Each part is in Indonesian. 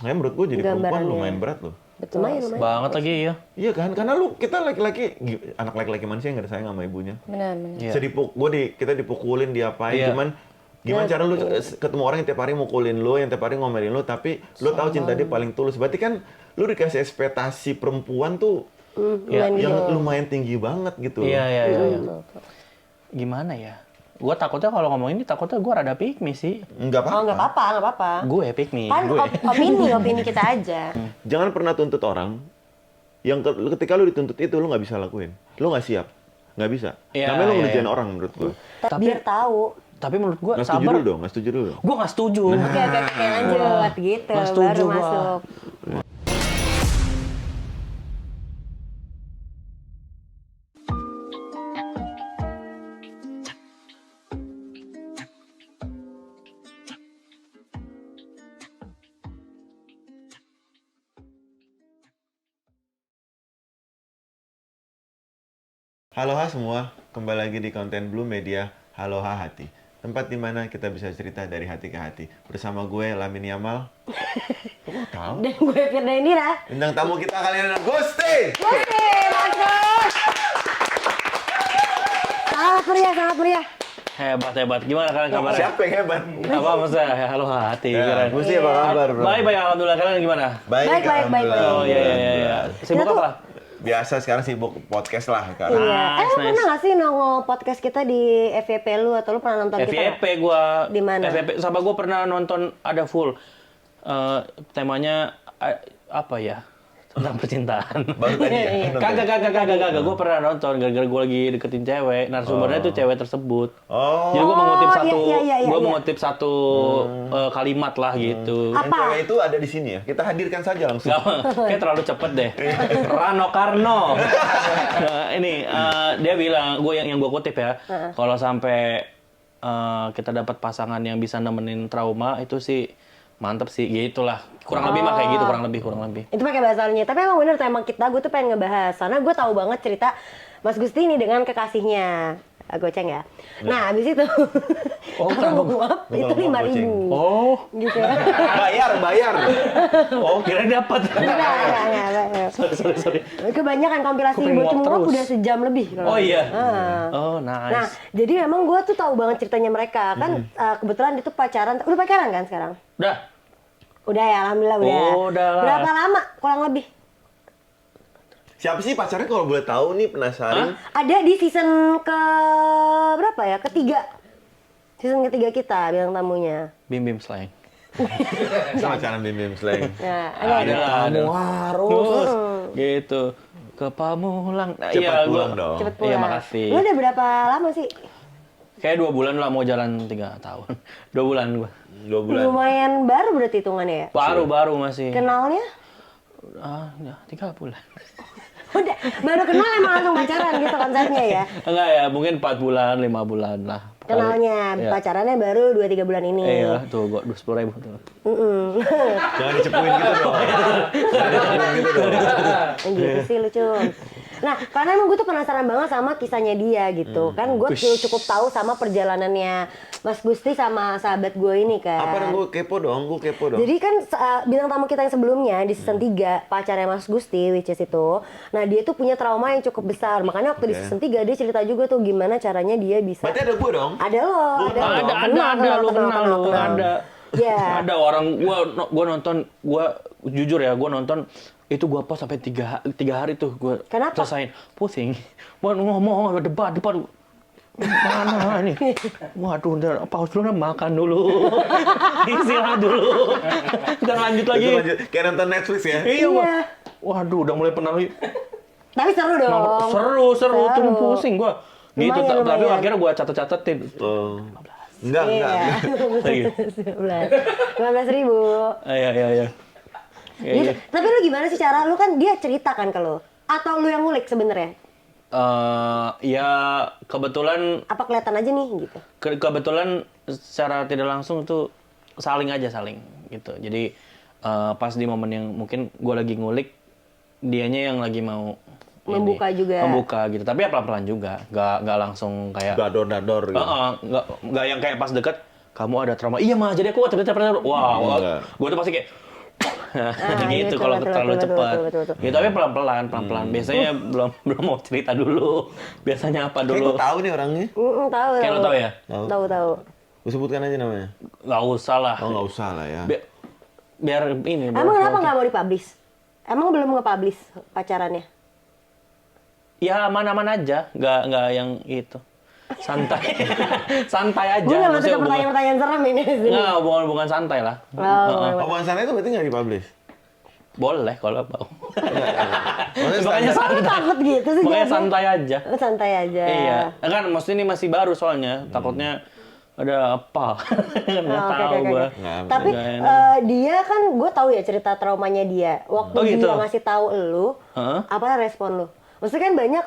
Nah, menurut gue jadi perempuan lumayan berat loh. Betul. Lumayan. Banget lagi ya. Iya kan, karena kita laki-laki, anak laki-laki manusia nggak ada sayang sama ibunya. Benar. Bisa kita dipukulin, diapain, gimana cara lu ketemu orang yang tiap hari mukulin lu, yang tiap hari ngomelin lu, tapi lu tahu cinta dia paling tulus. Berarti kan lu dikasih ekspektasi perempuan tuh yang lumayan tinggi banget gitu. Iya. Gimana ya? Gue takutnya kalau ngomong ini takutnya gue rada pick me sih. Enggak apa-apa. Enggak apa-apa. Gue pick me. Kan opini kita aja. Jangan pernah tuntut orang yang ketika lu dituntut itu lu nggak bisa lakuin. Lu nggak siap. Nggak bisa. Namanya lu ngerjain orang menurut gue. Biar tahu. Tapi menurut gue nggak setuju dulu dong. Gue nggak setuju. Oke, lanjut gitu. Baru masuk. Halo semua, kembali lagi di konten Blue Media Halo Hati. Tempat di mana kita bisa cerita dari hati ke hati. Bersama gue Lamin Yamal. Kok tahu? Dan gue Firda Indira. Bintang tamu kita kali ini Gusti. Masuk. Sangat meriah. Hebat. Gimana kalian kabarnya? Siapa yang hebat? Apa maksudnya? Halo hati. Gusti apa kabar, bro? Baik, alhamdulillah. Kalian gimana? Baik. Oh iya. Sibuk apa? Biasa sekarang sibuk podcast lah karena. Iya. Nice. Pernah nggak sih nongol podcast kita di FYP lu atau lu pernah nonton kita? FYP gua. Di mana? FYP sama gua pernah nonton ada full. Temanya apa ya? Tentang percintaan. Baru tadi ya? Kagak. Gue pernah nonton gara-gara gue lagi deketin cewek. Narasumbernya tuh cewek tersebut. Oh. Jadi gue mengutip satu kalimat lah gitu. Yang cewek itu ada di sini ya? Kita hadirkan saja langsung. Kayak terlalu cepet deh. Rano Karno. Nah, ini dia bilang, yang gue kutip ya, kalau sampai kita dapat pasangan yang bisa nemenin trauma itu sih mantep sih, gitulah. Kurang lebih mah kayak gitu, kurang lebih. Itu pakai bahasanya. Tapi emang bener tuh, emang gue tuh pengen ngebahas. Karena gue tahu banget cerita Mas Gusti ini dengan kekasihnya. Goceng ya. Nah, abis itu kalau nguap itu 5.000. Oh, gitu. Bayar. Oh, kira dapat. Enggak. Sorry. Kebanyakan kompilasi bocah nguap udah sejam lebih. Oh iya. Oh, nice. Nah, jadi memang gue tuh tahu banget ceritanya mereka. Kan kebetulan dia tuh pacaran. Udah pacaran kan sekarang? Udah ya, alhamdulillah udah. Udah lah. Berapa lama kurang lebih? Siapa sih pacarnya kalau boleh tahu nih, penasaran? Ada di season ke berapa ya? Ketiga. Season ketiga kita bilang tamunya. Bim slang. Sama cara Bim Slang. Nah, Ada. Harus. Gitu. Ke Pamulang. Nah, Cepat pulang dong. Cepet pulang. Iya, makasih. Lu udah berapa lama sih? Kayak 2 bulan lah, mau jalan 3 tahun. 2 bulan gua. 2 bulan. Lumayan baru berarti hitungannya ya? Baru masih. Kenalnya? Ya, 3 bulan. Udah, baru kenal emang langsung pacaran gitu konsepnya ya? Enggak ya, mungkin 4 bulan, 5 bulan lah. Kenalnya, Iya. pacarannya baru 2-3 bulan ini. Iya, tuh gua 10.000 tuh. Jangan dicepuin gitu dong. Jangan dicepuin gitu dong. Gitu sih lucu. Nah, karena emang gue tuh penasaran banget sama kisahnya dia gitu. Kan gue cukup tahu sama perjalanannya Mas Gusti sama sahabat gue ini kan. Apa dong, gue kepo dong. Jadi kan bintang tamu kita yang sebelumnya di season 3, pacarnya Mas Gusti, which is itu. Nah, dia tuh punya trauma yang cukup besar. Makanya waktu di season 3 dia cerita juga tuh gimana caranya dia bisa. Berarti ada gue dong? Ada lo, Ada, lu kenal lu, ada. Ya. Ada orang gua nonton, jujur ya, gua nonton itu gua pas sampai 3 hari tuh gua Kenapa? selesain pusing. Gua ngomong debat mana nih? Waduh, pause dulu, makan dulu. Istirahat dulu. Kita lanjut lagi. Kayak nonton Netflix ya? Iya. Waduh, udah mulai penat. Tapi seru dong. Seru, tuh pusing gua. Gitu, Lumayan. tapi akhirnya gua catetin. Enggak. Lagi. 15.000. Iya. Gitu. Tapi lu gimana sih cara lu, kan dia cerita kan ke lu? Atau lu yang ngulik sebenarnya? Ya kebetulan. Apa kelihatan aja nih gitu? Kebetulan secara tidak langsung tuh saling gitu. Jadi pas di momen yang mungkin gue lagi ngulik, dianya yang lagi mau membuka gitu. Tapi ya pelan-pelan juga, nggak langsung kayak dador gitu. Nggak yang kayak pas deket kamu ada trauma. Iya mah, jadi aku cerita. Wah, gue tuh pasti kayak iya, gitu betul, kalau betul, terlalu betul, cepat. betul, betul. Gitu tapi pelan-pelan. Biasanya belum mau cerita dulu. Biasanya apa Kayak dulu? gue tahu nih orangnya. Tahu. Kayak lo tahu ya? Tahu. Gue sebutkan aja namanya. Nggak usah lah. Oh nggak usah lah ya. Biar ini. Emang kenapa nggak mau dipublish? Emang belum nge-publish pacarannya? Ya aman-aman aja, nggak yang itu. Santai. Santai aja. Gue nggak masuk ke Maksudnya pertanyaan-pertanyaan serem ini. nggak, bukan santai lah. Omongan sana itu berarti nggak dipublish? Boleh kalau mau. Maksudnya Makanya standar- Lu takut gitu sih? Makanya jawabnya? santai aja. Santai aja. Iya, kan maksudnya ini masih baru soalnya. Takutnya ada apa? Nggak Oh, oke, tahu oke, gua. oke. Tapi Nggak enak. dia kan, gue tahu ya cerita traumanya dia. Waktu Oh, gitu? dia ngasih tahu lu, Heeh. apa respon lu? Maksudnya kan banyak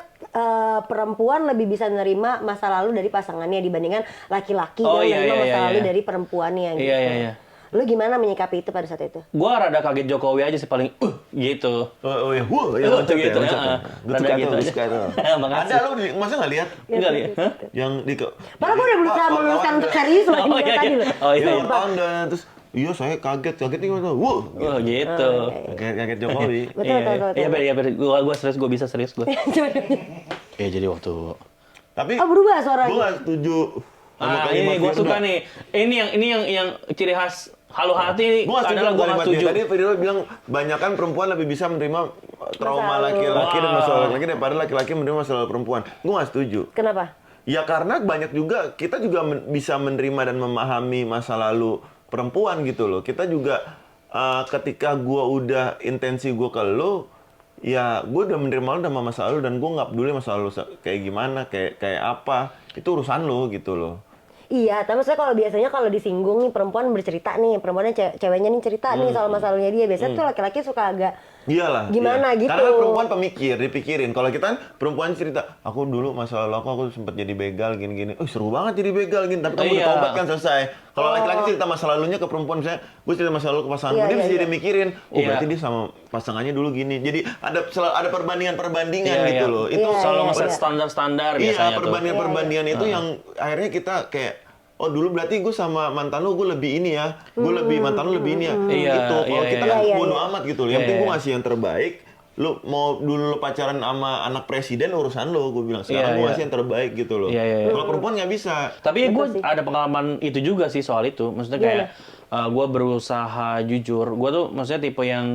perempuan lebih bisa nerima masa lalu dari pasangannya dibandingkan laki-laki Oh, yang iya, nerima iya, masa iya, lalu iya. dari perempuannya gitu. Iya. Lu gimana menyikapi itu pada saat itu? Gua rada kaget Jokowi aja sih paling gitu. Oh ya, wah, ya Oh, loncat gitu, ya, loncat ya. ya. Gue Rada suka gitu tuh, gue aja. suka tuh. Makasih. Ada lu, masa nggak lihat? Enggak lihat. Hah? Yang di Padahal gue udah berusaha Pak, meluruskan wartawan untuk udah- serius lagi Oh, dari iya, tadi iya. loh. Oh, iya. Iya, wartawan udah terus. Iya, saya kagetnya gimana? Wah, Oh, gitu. kaget Jokowi. Betul, betul. Iya, gua serius, gua bisa serius gua. Ya jadi waktu Tapi Oh, berubah suaranya. gue nggak setuju sama kalimat ini gua Firda. suka nih. Ini yang ciri khas halu hati Gue nggak setuju adalah sama gua nggak kalimat dia. setuju. Tadi Firda bilang banyakan perempuan lebih bisa menerima trauma laki-laki dan masalah laki-laki daripada laki-laki menerima masalah perempuan. Gue nggak setuju. Kenapa? Ya karena banyak juga kita juga bisa menerima dan memahami masa lalu perempuan gitu loh. Kita juga ketika gua udah intensi gua ke lo, ya gua udah menerima lo sama masa lalu dan gua nggak peduli masa lalu kayak gimana, kayak apa, itu urusan lo gitu loh. Iya, tapi maksudnya kalau biasanya kalau disinggung nih perempuan bercerita nih, perempuannya ceweknya nih cerita nih soal masa lalunya dia. Biasanya tuh laki-laki suka agak Iyalah. gimana iya. gitu. Karena perempuan pemikir, dipikirin. Kalau kita kan perempuan cerita, aku dulu masa lalu aku sempat jadi begal gini-gini. Seru banget jadi begal gini, tapi kamu Iya. udah tobat kan selesai. Kalau laki-laki cerita masa lalunya ke perempuan, misalnya gue cerita masa lalu ke pasangan, Iya, dia iya, bisa jadi iya. mikirin, Iya. berarti dia sama pasangannya dulu gini. Jadi ada perbandingan-perbandingan Iya, gitu iya. loh. Itu Iya, Selalu iya, ngeset iya. standar-standar iya, biasanya tuh. perbandingan-perbandingan itu yang akhirnya kita kayak oh dulu berarti gue sama mantan lu gue lebih ini ya, gue lebih mantan lu lebih ini ya, Iya, gitu. Kalau iya, kita iya. kan Iya, bodo iya. amat gitu loh. Yang Iya, penting gue iya. ngasih yang terbaik. Lu mau dulu lu pacaran sama anak presiden urusan lu, gue bilang. Sekarang Iya, gue iya. ngasih yang terbaik gitu loh. Iya, iya, iya. Kalau perempuan nggak bisa. Tapi Betul gue sih. ada pengalaman itu juga sih soal itu. Maksudnya kayak gue berusaha jujur. Gue tuh maksudnya tipe yang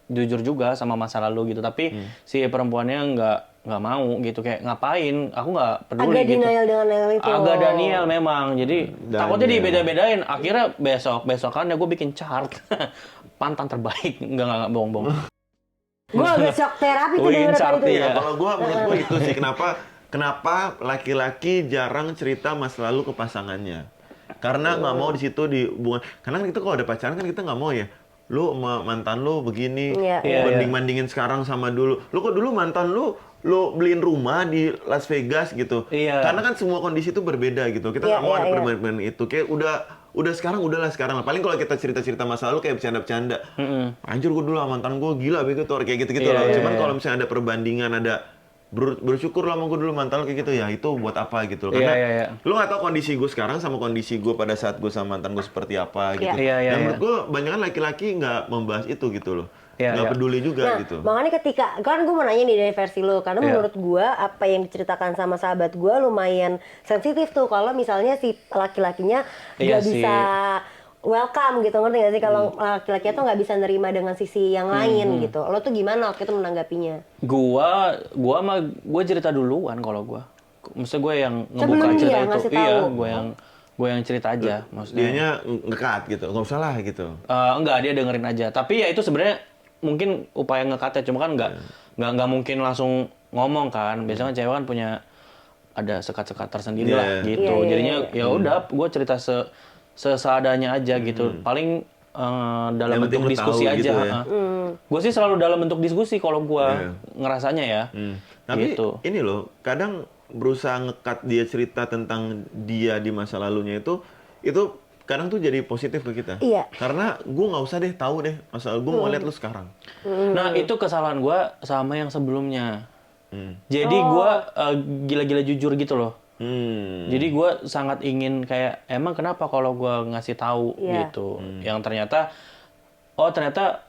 jujur juga sama masa lalu gitu. Tapi si perempuannya nggak mau gitu. Kayak ngapain? Aku nggak peduli agak gitu. denial dengan itu. Agak Daniel memang. Jadi takutnya Daniel. dibeda-bedain. Akhirnya besokannya gue bikin chart. Pantan terbaik. Enggak bohong-bohong. Gue agak shock terapi tuh Wih, denger tadi chart, tuh. iya. Ya, kalau gue menurut gue itu sih kenapa laki-laki jarang cerita masa lalu ke pasangannya. Karena nggak mau di situ di hubungan. Karena kan kita kalau ada pacaran kan kita nggak mau ya. Lu sama mantan lu begini, Iya, iya. banding-bandingin sekarang sama dulu. Lu kok dulu mantan lu beliin rumah di Las Vegas gitu. Iya. Karena kan semua kondisi itu berbeda gitu. Kita Iya, nggak mau iya, ada iya. perbedaan itu. Kayak udah sekarang lah. Paling kalau kita cerita-cerita masa lalu kayak bercanda-bercanda. Anjir gue dulu sama mantan gue gila begitu kayak gitu-gitu Iya, loh. iya, Cuman iya. kalau misalnya ada perbandingan, ada bersyukur lah sama gue dulu mantan lu kayak gitu ya, itu buat apa gitu loh. Karena Iya, iya. lu nggak tahu kondisi gue sekarang sama kondisi gue pada saat gue sama mantan gue seperti apa gitu. Iya, iya, Dan iya. menurut gue banyak kan laki-laki nggak membahas itu gitu loh. Iya, Nggak iya. peduli juga Nah, gitu. makanya ketika kan gue mau nanya nih dari versi lo, karena Iya. menurut gue apa yang diceritakan sama sahabat gue lumayan sensitif tuh kalau misalnya si laki-lakinya Iya nggak sih. bisa welcome gitu, ngerti gak sih kalau laki-lakinya tuh nggak bisa nerima dengan sisi yang lain gitu. Lo tuh gimana waktu itu menanggapinya? Gue cerita duluan kalau gue. Maksudnya gue yang Sebelum ngebuka dia cerita itu. ngasih Iya, tahu. gue yang cerita aja. Maksudnya Dianya ngekat gitu, nggak usah lah gitu. enggak, dia dengerin aja. Tapi ya itu sebenarnya mungkin upaya ngekatnya, cuma kan nggak mungkin langsung ngomong kan. Biasanya kan cewek kan punya ada sekat-sekat tersendiri Iya. lah gitu. Iya, iya, Jadinya iya. ya udah gue cerita sesadanya aja gitu. Paling dalam Yang penting bentuk lu diskusi tahu aja. gitu ya. Gue sih selalu dalam bentuk diskusi kalau gue Iya. ngerasanya ya. Tapi Gitu. ini loh, kadang berusaha ngekat dia cerita tentang dia di masa lalunya itu kadang tuh jadi positif ke kita. Iya. Karena gue nggak usah deh tahu deh masa lalu, gue mau lihat lu sekarang. Nah itu kesalahan gue sama yang sebelumnya. Jadi Oh. gue gila-gila jujur gitu loh. Jadi gue sangat ingin kayak emang kenapa kalau gue ngasih tahu Iya. gitu. Yang ternyata oh ternyata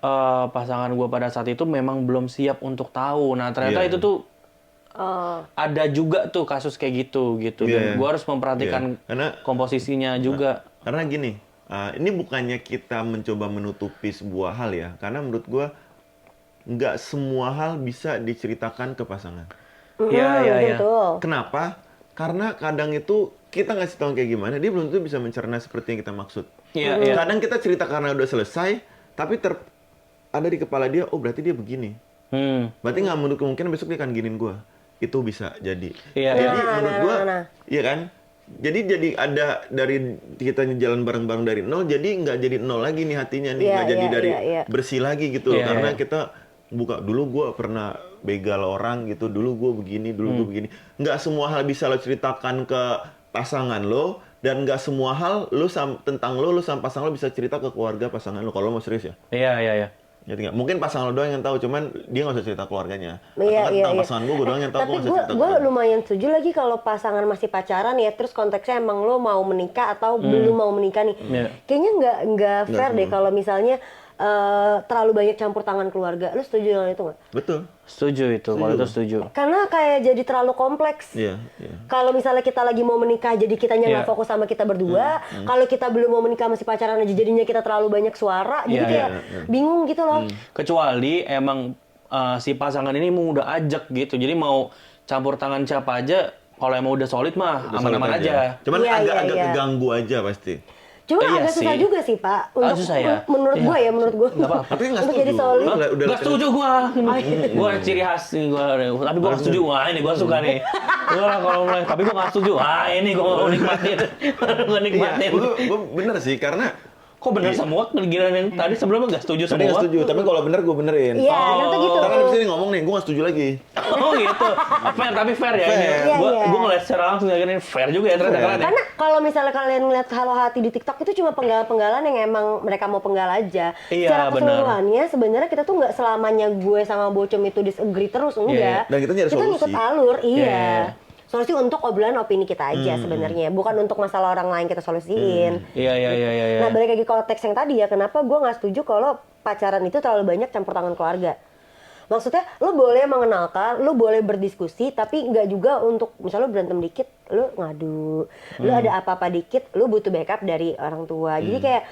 pasangan gue pada saat itu memang belum siap untuk tahu. Nah ternyata Iya. itu tuh ada juga tuh kasus kayak gitu. Dan Iya. gue harus memperhatikan Iya. Karena komposisinya juga. Karena gini, ini bukannya kita mencoba menutupi sebuah hal ya, karena menurut gua nggak semua hal bisa diceritakan ke pasangan. Iya. Betul. Kenapa? Karena kadang itu kita ngasih tahu kayak gimana, dia belum tentu bisa mencerna seperti yang kita maksud. Iya. Kadang kita cerita karena udah selesai, tapi ada di kepala dia, oh berarti dia begini. Berarti nggak menutup kemungkinan besok dia akan giniin gua. Itu bisa jadi. Iya. Jadi Nah, menurut nah, gua, nah. iya kan? Jadi ada dari kita jalan bareng-bareng dari nol, jadi nggak jadi nol lagi nih hatinya nih, Iya, nggak jadi iya, dari iya. bersih lagi gitu loh. Iya, Karena iya. kita dulu gue pernah begal orang gitu, dulu gue begini, dulu gue begini. Nggak semua hal bisa lo ceritakan ke pasangan lo, dan nggak semua hal tentang lo sama pasangan lo bisa cerita ke keluarga pasangan lo. Kalau lo mau serius ya. Iya. Jadi nggak, mungkin pasangan lo doang yang tahu, cuman dia nggak usah cerita keluarganya. Iya, Tentang pasangan gue doang yang tahu, Tapi gue nggak usah gue cerita keluarga. lumayan setuju lagi kalau pasangan masih pacaran ya, terus konteksnya emang lo mau menikah atau belum mau menikah nih. Iya. Kayaknya nggak fair deh kalau misalnya terlalu banyak campur tangan keluarga. Lo setuju dengan itu nggak? Betul. Setuju itu, kalau itu setuju. Karena kayak jadi terlalu kompleks. Iya. Kalau misalnya kita lagi mau menikah, jadi kitanya nggak Iya. fokus sama kita berdua. Kalau kita belum mau menikah masih pacaran aja, jadinya kita terlalu banyak suara. Jadi Iya, kayak bingung gitu loh. Kecuali emang si pasangan ini mau udah ajak gitu. Jadi mau campur tangan siapa aja, kalau emang udah solid mah aman-aman aja. Cuman Iya, agak-agak iya. keganggu aja pasti. Cuma Iya agak susah sih. juga sih Pak. Untuk, susah ya? menurut Iya. gue ya, menurut gue. Nggak apa-apa. Tapi nggak Untuk jadi setuju. solid. Udah Gak setuju gua. Gua ciri khas nih gua. Tapi gua gak setuju. Wah, ini gua suka nih. Gua kalau mulai tapi gua gak setuju. Wah, ini gua mau nikmatin. Gua Iya, nikmatin. gue bener sih, karena Kok bener semua giliran yang tadi sebelumnya gak setuju tadi semua? nggak setuju, tapi kalau bener gue benerin. Iya, nanti gitu. Karena di sini ngomong nih, gue nggak setuju lagi. Oh gitu. Fair tapi fair ya ini. Fair. Iya, Gua iya. gua ngeliat secara langsung ya ini fair juga ya ternyata Fair. kalian ya. Karena kalau misalnya kalian ngeliat Halo Hati di TikTok itu cuma penggalan-penggalan yang emang mereka mau penggal aja. Iya, Secara benar. keseluruhannya sebenarnya kita tuh nggak selamanya gue sama Bocom itu disagree terus, enggak. Dan kita nyari Kita solusi. ngikut alur, iya. Iya. Solusi untuk obrolan opini kita aja sebenarnya, bukan untuk masalah orang lain kita solusiin. Iya. Nah balik lagi konteks yang tadi ya, kenapa gue nggak setuju kalau pacaran itu terlalu banyak campur tangan keluarga. Maksudnya lu boleh mengenalkan, lu boleh berdiskusi, tapi nggak juga untuk misalnya lu berantem dikit, lu ngadu, lu ada apa-apa dikit, lu butuh backup dari orang tua. Jadi kayak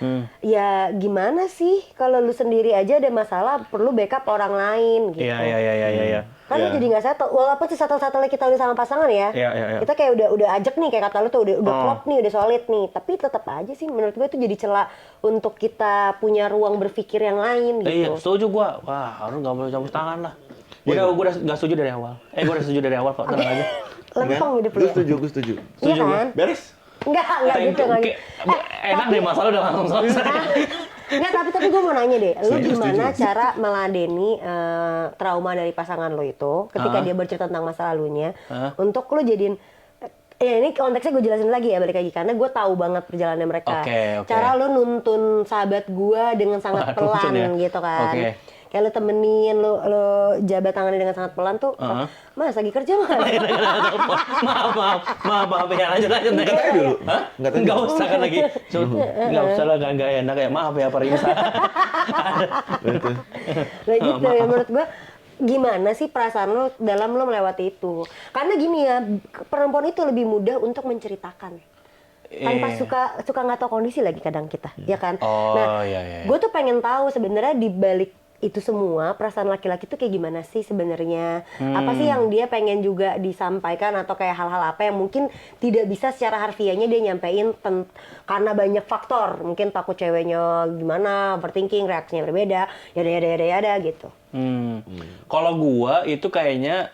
ya gimana sih kalau lu sendiri aja ada masalah perlu backup orang lain gitu. Iya. Kan lu Iya. jadi nggak settle, walaupun settle-settle kita udah sama pasangan ya. Iya. Kita kayak udah ajak nih, kayak kata lu tuh udah klop nih, udah solid nih. Tapi tetap aja sih menurut gue itu jadi celah untuk kita punya ruang berpikir yang lain Iya, gitu. setuju gua. Wah, harus nggak boleh campur tangan lah. Gua udah nggak setuju dari awal. Gua udah setuju dari awal kok, tenang aja. Lempeng hidup lu. Gue Ya? setuju, gue setuju. Iya Setuju gua. kan? Beres? Enggak gitu, enggak gitu. Enak deh, masalah udah langsung selesai. Enggak, tapi gue mau nanya deh, lu Setuju, gimana setuju. cara meladeni trauma dari pasangan lo itu ketika dia bercerita tentang masa lalunya untuk lu jadiin ya ini konteksnya gue jelasin lagi ya, balik lagi karena gue tahu banget perjalanan mereka. Oke. Cara lu nuntun sahabat gue dengan sangat Nuntun pelan ya? gitu kan. Oke. Kayak lu temenin, lu jabat tangannya dengan sangat pelan tuh. Mas lagi kerja mas. Maaf ya, lanjut. Nggak tanya dulu. Hah? Nggak tanya Nggak dulu. usah kan lagi. Nggak usah lah, nggak enak ya. Maaf ya, Pak Rimsa. Betul. Nah gitu ya menurut gua, gimana sih perasaan lo dalam lo melewati itu? Karena gini ya, perempuan itu lebih mudah untuk menceritakan tanpa suka nggak tahu kondisi lagi kadang kita, ya kan? Oh, Nah, iya. gue tuh pengen tahu sebenarnya di balik itu semua perasaan laki-laki tuh kayak gimana sih sebenarnya? Apa sih yang dia pengen juga disampaikan atau kayak hal-hal apa yang mungkin tidak bisa secara harfiahnya dia nyampein karena banyak faktor, mungkin takut ceweknya gimana, overthinking, reaksinya berbeda, yada gitu. Kalau gua itu kayaknya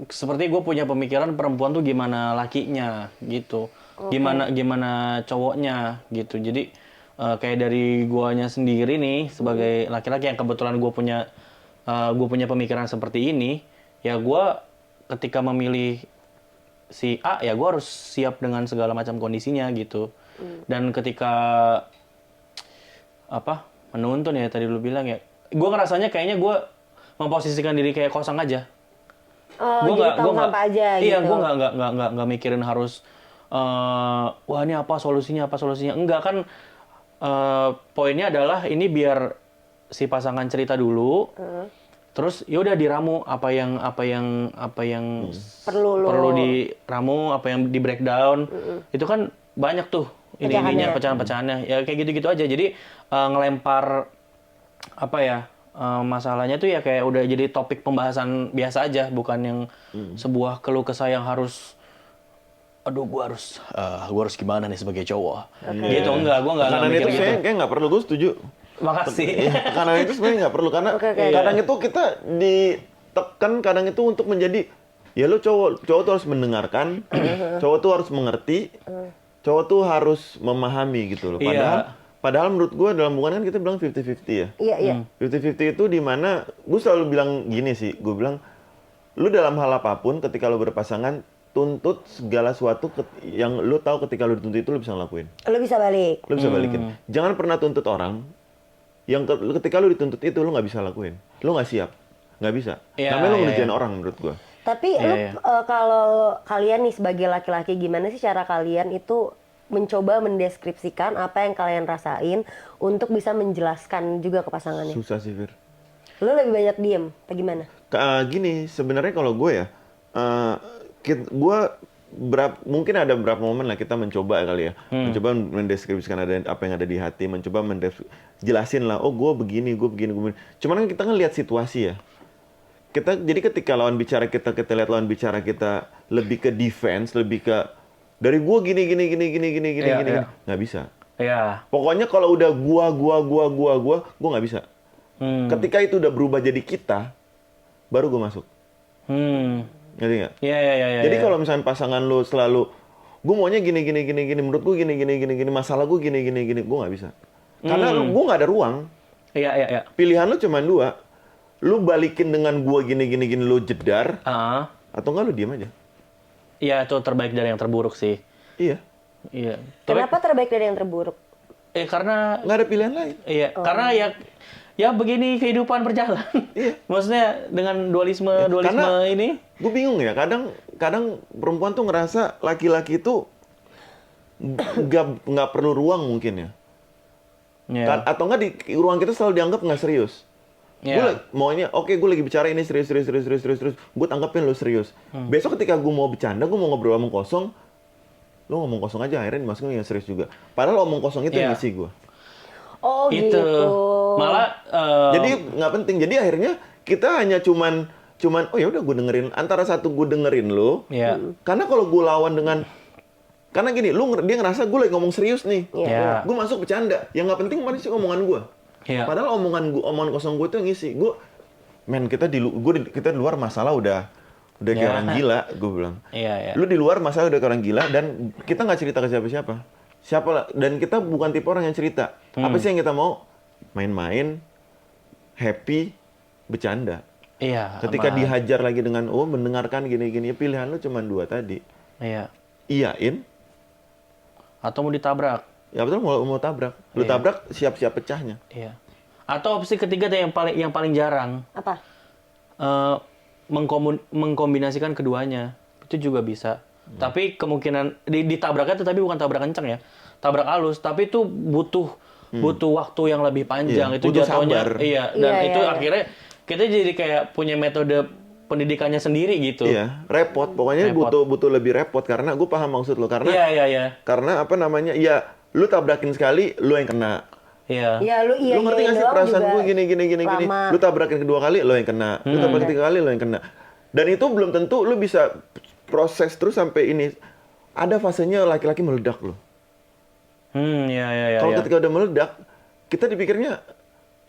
seperti gue punya pemikiran perempuan tuh gimana lakinya gitu, gimana cowoknya gitu. Jadi kayak dari guanya sendiri nih sebagai laki-laki yang kebetulan gue punya pemikiran seperti ini, ya gua ketika memilih si A ya gue harus siap dengan segala macam kondisinya gitu. Dan ketika menuntun ya tadi lu bilang ya, gue ngerasanya kayaknya gue memposisikan diri kayak kosong aja. Oh, jadi tong sampah aja iya, gitu. gue nggak mikirin harus wah ini apa solusinya. Enggak kan, poinnya adalah ini biar si pasangan cerita dulu. Terus ya udah diramu apa yang perlu diramu, apa yang di breakdown. Itu kan banyak tuh ininya pecahan-pecahannya. Ya kayak gitu-gitu aja. Jadi ngelempar apa ya? Masalahnya tuh ya kayak udah jadi topik pembahasan biasa aja, bukan yang sebuah keluh kesah yang harus aduh gua harus gimana nih sebagai cowok. Gitu enggak, gua enggak Karena mikir itu gitu. saya kayak nggak perlu, gue setuju. Makasih. Karena itu sebenarnya nggak perlu, karena kadang itu kita ditekan kadang itu untuk menjadi ya lo cowok tuh harus mendengarkan, cowok tuh harus mengerti, cowok tuh harus memahami gitu loh. Padahal menurut gue dalam hubungan kan kita bilang 50-50 ya. Iya. 50-50 itu di mana gue selalu bilang gini sih, gue bilang lu dalam hal apapun ketika lu berpasangan tuntut segala sesuatu yang lu tahu ketika lu dituntut itu lu bisa ngelakuin. Lu bisa balik. Lu bisa balikin. Jangan pernah tuntut orang yang ketika lu dituntut itu lu nggak bisa lakuin, lu nggak siap, nggak bisa. Namanya lu ngerjain orang menurut gua. Tapi kalau kalian nih sebagai laki-laki, gimana sih cara kalian itu mencoba mendeskripsikan apa yang kalian rasain untuk bisa menjelaskan juga ke pasangannya? Susah sih, Fir. Lu lebih banyak diem, apa gimana? Gini, sebenarnya kalau gue ya, gue mungkin ada beberapa momen lah kita mencoba kali ya, mencoba mendeskripsikan apa yang ada di hati, mencoba jelasin lah, oh gue begini. Cuman kan kita lihat situasi ya. Jadi ketika lawan bicara kita lihat lawan bicara kita lebih ke defense, lebih ke dari gue gini, nggak bisa. Iya. Pokoknya kalau udah gue nggak bisa. Ketika itu udah berubah jadi kita, baru gue masuk. Ngerti nggak? Iya. Jadi kalau misalnya pasangan lu selalu, gue maunya gini, menurut gue gini, masalah gue gini, gue nggak bisa. Karena gue nggak ada ruang. Iya. Pilihan lu cuma dua. Lu balikin dengan gue gini, lu jedar, atau enggak lu diem aja. Iya, itu terbaik dari yang terburuk sih. Iya. Kenapa terbaik dari yang terburuk? Karena nggak ada pilihan lain. Iya, karena ya begini kehidupan berjalan. Iya. Maksudnya dengan dualisme ini. Gue bingung ya, kadang perempuan tuh ngerasa laki-laki itu nggak perlu ruang mungkin ya. Yeah. Atau nggak di ruang kita selalu dianggap nggak serius. Gue maunya, oke, gue lagi bicara ini serius. Gue tanggapin lo serius. Besok ketika gue mau bercanda, gue mau ngobrol omong kosong, lo ngomong kosong aja, akhirnya dimasukin yang serius juga. Padahal omong kosong itu yang ngisi gue. Oh gitu. Malah jadi nggak penting. Jadi akhirnya kita hanya cuman oh ya udah gue dengerin, antara satu gue dengerin lo. Karena kalau gue lawan dengan, karena gini, dia ngerasa gue lagi ngomong serius nih. Gue masuk bercanda. Yang nggak penting mana sih omongan gue. Padahal omongan kosong gue itu yang ngisi. Kita di luar masalah udah kayak orang gila, gue bilang. Lu di luar masalah udah kayak orang gila, dan kita nggak cerita ke siapa-siapa. Dan kita bukan tipe orang yang cerita. Apa sih yang kita mau? Main-main, happy, bercanda. Ketika dihajar lagi dengan mendengarkan gini-gini, pilihan lu cuma dua tadi. Iyain atau mau ditabrak. Ya betul, mau tabrak. Lu tabrak, siap-siap pecahnya. Atau opsi ketiga yang paling jarang. Apa? Mengkombinasikan keduanya. Itu juga bisa. Tapi kemungkinan ditabraknya tapi bukan tabrak kencang ya. Tabrak halus, tapi itu butuh waktu yang lebih panjang. Itu jatuhnya. Dan itu akhirnya kita jadi kayak punya metode pendidikannya sendiri gitu. Repot. Pokoknya butuh lebih repot, karena gue paham maksud lo. Karena karena apa namanya? Lu tabrakin sekali, lu yang kena. Lu ngerti nggak sih perasaan gue gini. Lu tabrakin kedua kali, lu yang kena. Lu tabrakin tiga kali, lu yang kena. Dan itu belum tentu lu bisa proses terus sampai ini. Ada fasenya laki-laki meledak loh. Kalau ketika udah meledak, kita dipikirnya,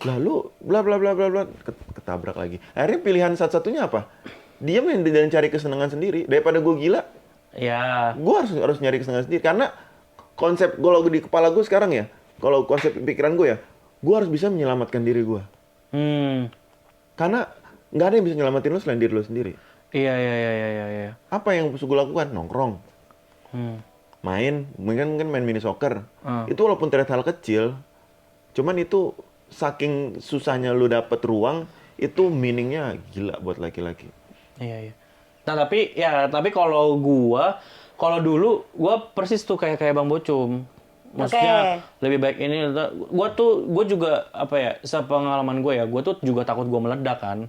lah lu bla bla bla ketabrak lagi. Akhirnya pilihan satu-satunya apa? Diam dan cari kesenangan sendiri. Daripada gue gila, gue harus nyari kesenangan sendiri. Karena konsep gue di kepala gue sekarang ya, kalau konsep pikiran gue ya, gue harus bisa menyelamatkan diri gue. Karena nggak ada yang bisa nyelamatin lo selain diri lo sendiri. Iya. Apa yang harus gue lakukan? Nongkrong, main, mungkin main mini soccer. Itu walaupun terlihat hal kecil, cuman itu saking susahnya lo dapet ruang, itu meaningnya gila buat laki-laki. Iya. Nah tapi kalau dulu gue persis tuh kayak Bang Bocum. Maksudnya lebih baik ini. Gue juga apa ya, sepengalaman gue ya, gue tuh juga takut gue meledak kan.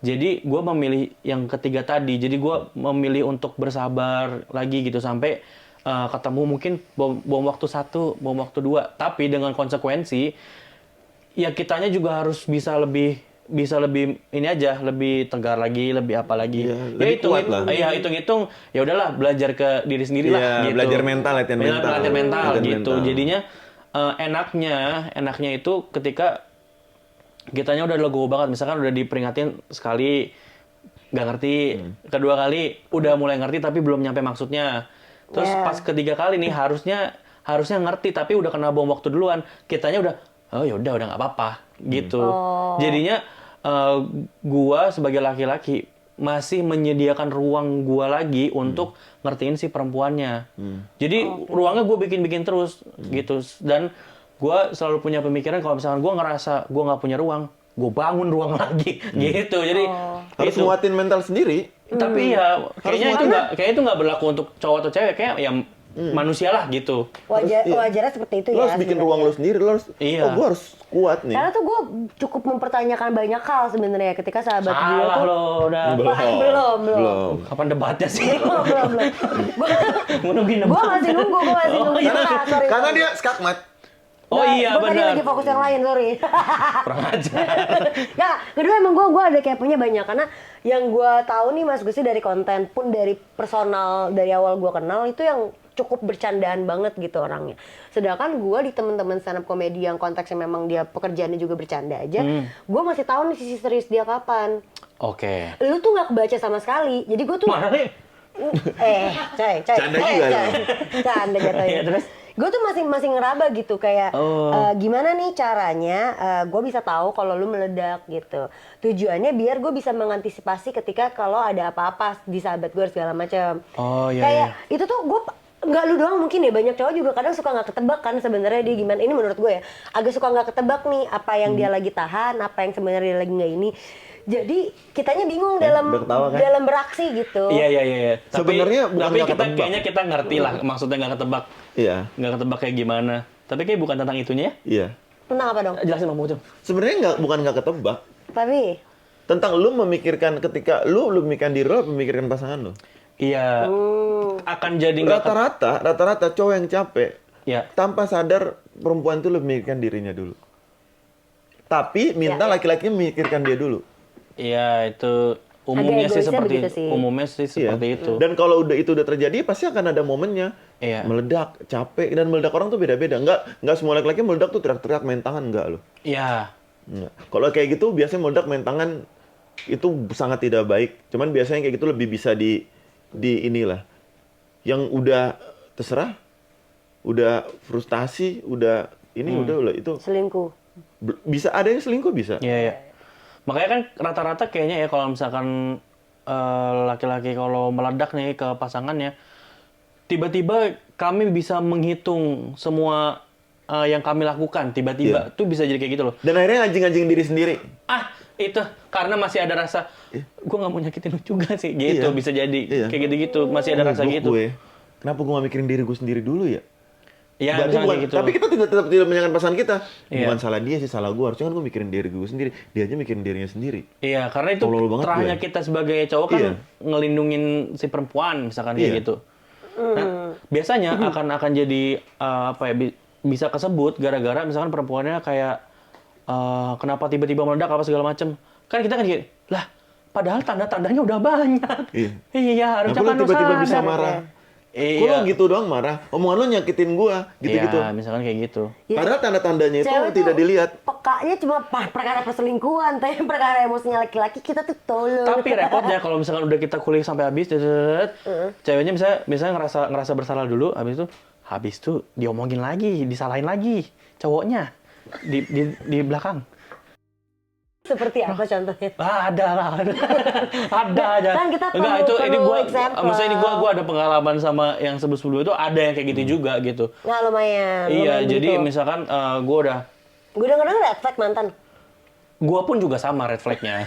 Jadi gue memilih yang ketiga tadi. Jadi gue memilih untuk bersabar lagi gitu sampai ketemu mungkin bom waktu 1, bom waktu 2. Tapi dengan konsekuensi ya kitanya juga harus bisa lebih ini aja, lebih tegar lagi, lebih apa lagi. Ya kuat lah. Iya, hitung-hitung ya udahlah, belajar ke diri sendiri lah gitu. Belajar mental, latihan mental gitu. Jadinya enaknya itu ketika kitanya udah legowo banget, misalkan udah diperingatin sekali nggak ngerti, kedua kali udah mulai ngerti tapi belum nyampe maksudnya. Terus pas ketiga kali nih harusnya ngerti tapi udah kena bom waktu duluan, kitanya udah oh ya udah nggak apa-apa gitu. Jadinya gua sebagai laki-laki masih menyediakan ruang gua lagi untuk ngertiin si perempuannya. Jadi ruangnya gua bikin terus gitu. Dan gua selalu punya pemikiran kalau misalkan gua ngerasa gua nggak punya ruang, gua bangun ruang lagi gitu. Jadi harus nguatin mental sendiri. Tapi ya kayaknya itu nggak berlaku untuk cowok atau cewek, kayak ya manusia lah gitu. Wajarnya seperti itu lo ya. Harus bikin ruang lo sendiri, lo harus gue harus kuat nih. Karena tuh gue cukup mempertanyakan banyak hal sebenarnya ketika sahabat gue tuh. Salah lo udah. Belum. Kapan debatnya sih? belum. Gue nungguin debat. Gue masih nunggu. Sorry. Karena dia skakmat. Oh iya Gue tadi benar. lagi fokus yang lain, sorry. Kurang ajar. Nggak, kedua emang gue ada keponya banyak. Karena yang gue tahu nih Mas Gusti dari konten pun dari personal, dari awal gue kenal itu yang cukup bercandaan banget gitu orangnya. Sedangkan gue di teman-teman stand up comedy yang konteksnya memang dia pekerjaannya juga bercanda aja, gue masih tahu nih sisi serius dia kapan. Oke. Lu tuh nggak kebaca sama sekali. Jadi gue tuh Mana nih? coy. Canda juga lo. Canda jatuhnya. Iya, terus? Gue tuh masih ngeraba gitu kayak gimana nih caranya gue bisa tahu kalau lu meledak gitu. Tujuannya biar gue bisa mengantisipasi ketika kalau ada apa-apa di sahabat gue segala macam. Oh iya. Kayak itu tuh gue nggak lu doang mungkin ya, banyak cowok juga kadang suka nggak ketebak kan sebenarnya dia gimana. Ini menurut gue ya agak suka nggak ketebak nih apa yang dia lagi tahan, apa yang sebenarnya dia lagi nggak ini. Jadi kitanya bingung dalam beraksi gitu. Iya. Sebenarnya bukan tapi nggak ketebak. kayaknya kita ngerti lah maksudnya nggak ketebak. Iya. Nggak ketebak kayak gimana. Tapi kayak bukan tentang itunya ya? Iya. Tentang apa dong? Jelasin Bang Pocong. Sebenarnya bukan nggak ketebak. Tapi Tentang lu memikirkan ketika lu memikirkan diri lo, memikirkan pasangan lo. Iya. Akan jadi nggak Rata-rata cowok yang capek ya. tanpa sadar perempuan itu lebih memikirkan dirinya dulu. Tapi minta laki-laki memikirkan dia dulu. Iya, itu umumnya sih seperti begitu sih. umumnya sih seperti itu. Dan kalau itu udah terjadi pasti akan ada momennya. Iya. Meledak, capek, dan meledak orang tuh beda-beda. Nggak semua laki-laki meledak tuh teriak-teriak main tangan, enggak loh. Iya. Nggak. Kalau kayak gitu biasanya meledak main tangan itu sangat tidak baik. Cuman biasanya kayak gitu lebih bisa di inilah. Yang udah terserah, udah frustasi, udah udah itu selingkuh. bisa ada yang selingkuh bisa. Iya. Makanya kan rata-rata kayaknya ya kalau misalkan laki-laki kalau meledak nih ke pasangannya, tiba-tiba kami bisa menghitung semua yang kami lakukan, tiba-tiba tuh bisa jadi kayak gitu loh. Dan akhirnya anjing-anjing diri sendiri. Itu karena masih ada rasa gue nggak mau nyakitin lu juga sih gitu. Iya. Bisa jadi Iya. kayak gitu-gitu, masih ada rasa gitu. Kenapa gue gak mikirin diri gue sendiri dulu ya? Iya, Berarti misalnya kayak gitu. Tapi kita tetap tidak menyalahkan pasangan kita. Iya. Bukan salah dia sih, salah gue. Harusnya kan gue mikirin diri gue sendiri. Dia aja mikirin dirinya sendiri. Iya, karena itu Tolol banget terahnya gue. kita sebagai cowok kan ngelindungin si perempuan misalkan kayak gitu. Nah, biasanya akan jadi bisa kesebut gara-gara misalkan perempuannya kayak kenapa tiba-tiba meledak apa segala macem. Kan kita kan kayak, lah padahal tanda-tandanya udah banyak. Iya, harusnya kan lu tiba-tiba sadar. bisa marah. Iya. Kok lu gitu doang marah? Omongan lu nyakitin gua, gitu-gitu. Iya, misalkan kayak gitu. Padahal tanda-tandanya itu Cewek tidak tuh dilihat. Pekanya cuma perkara perselingkuhan, tapi perkara emosinya laki-laki kita tuh tolol. Tapi repotnya kalau misalkan udah kita kulik sampai habis, ceweknya misalnya ngerasa bersalah dulu, habis itu diomongin lagi, disalahin lagi cowoknya di belakang. Seperti apa contohnya? Ada lah, ada aja. Kan kita Enggak, ini perlu gue, example. maksudnya ini gue ada pengalaman sama yang sebelum itu ada yang kayak gitu juga gitu. Nggak lumayan. Iya, lumayan jadi gitu. misalkan gue udah Gue denger red flag mantan. Gua pun juga sama red flag-nya.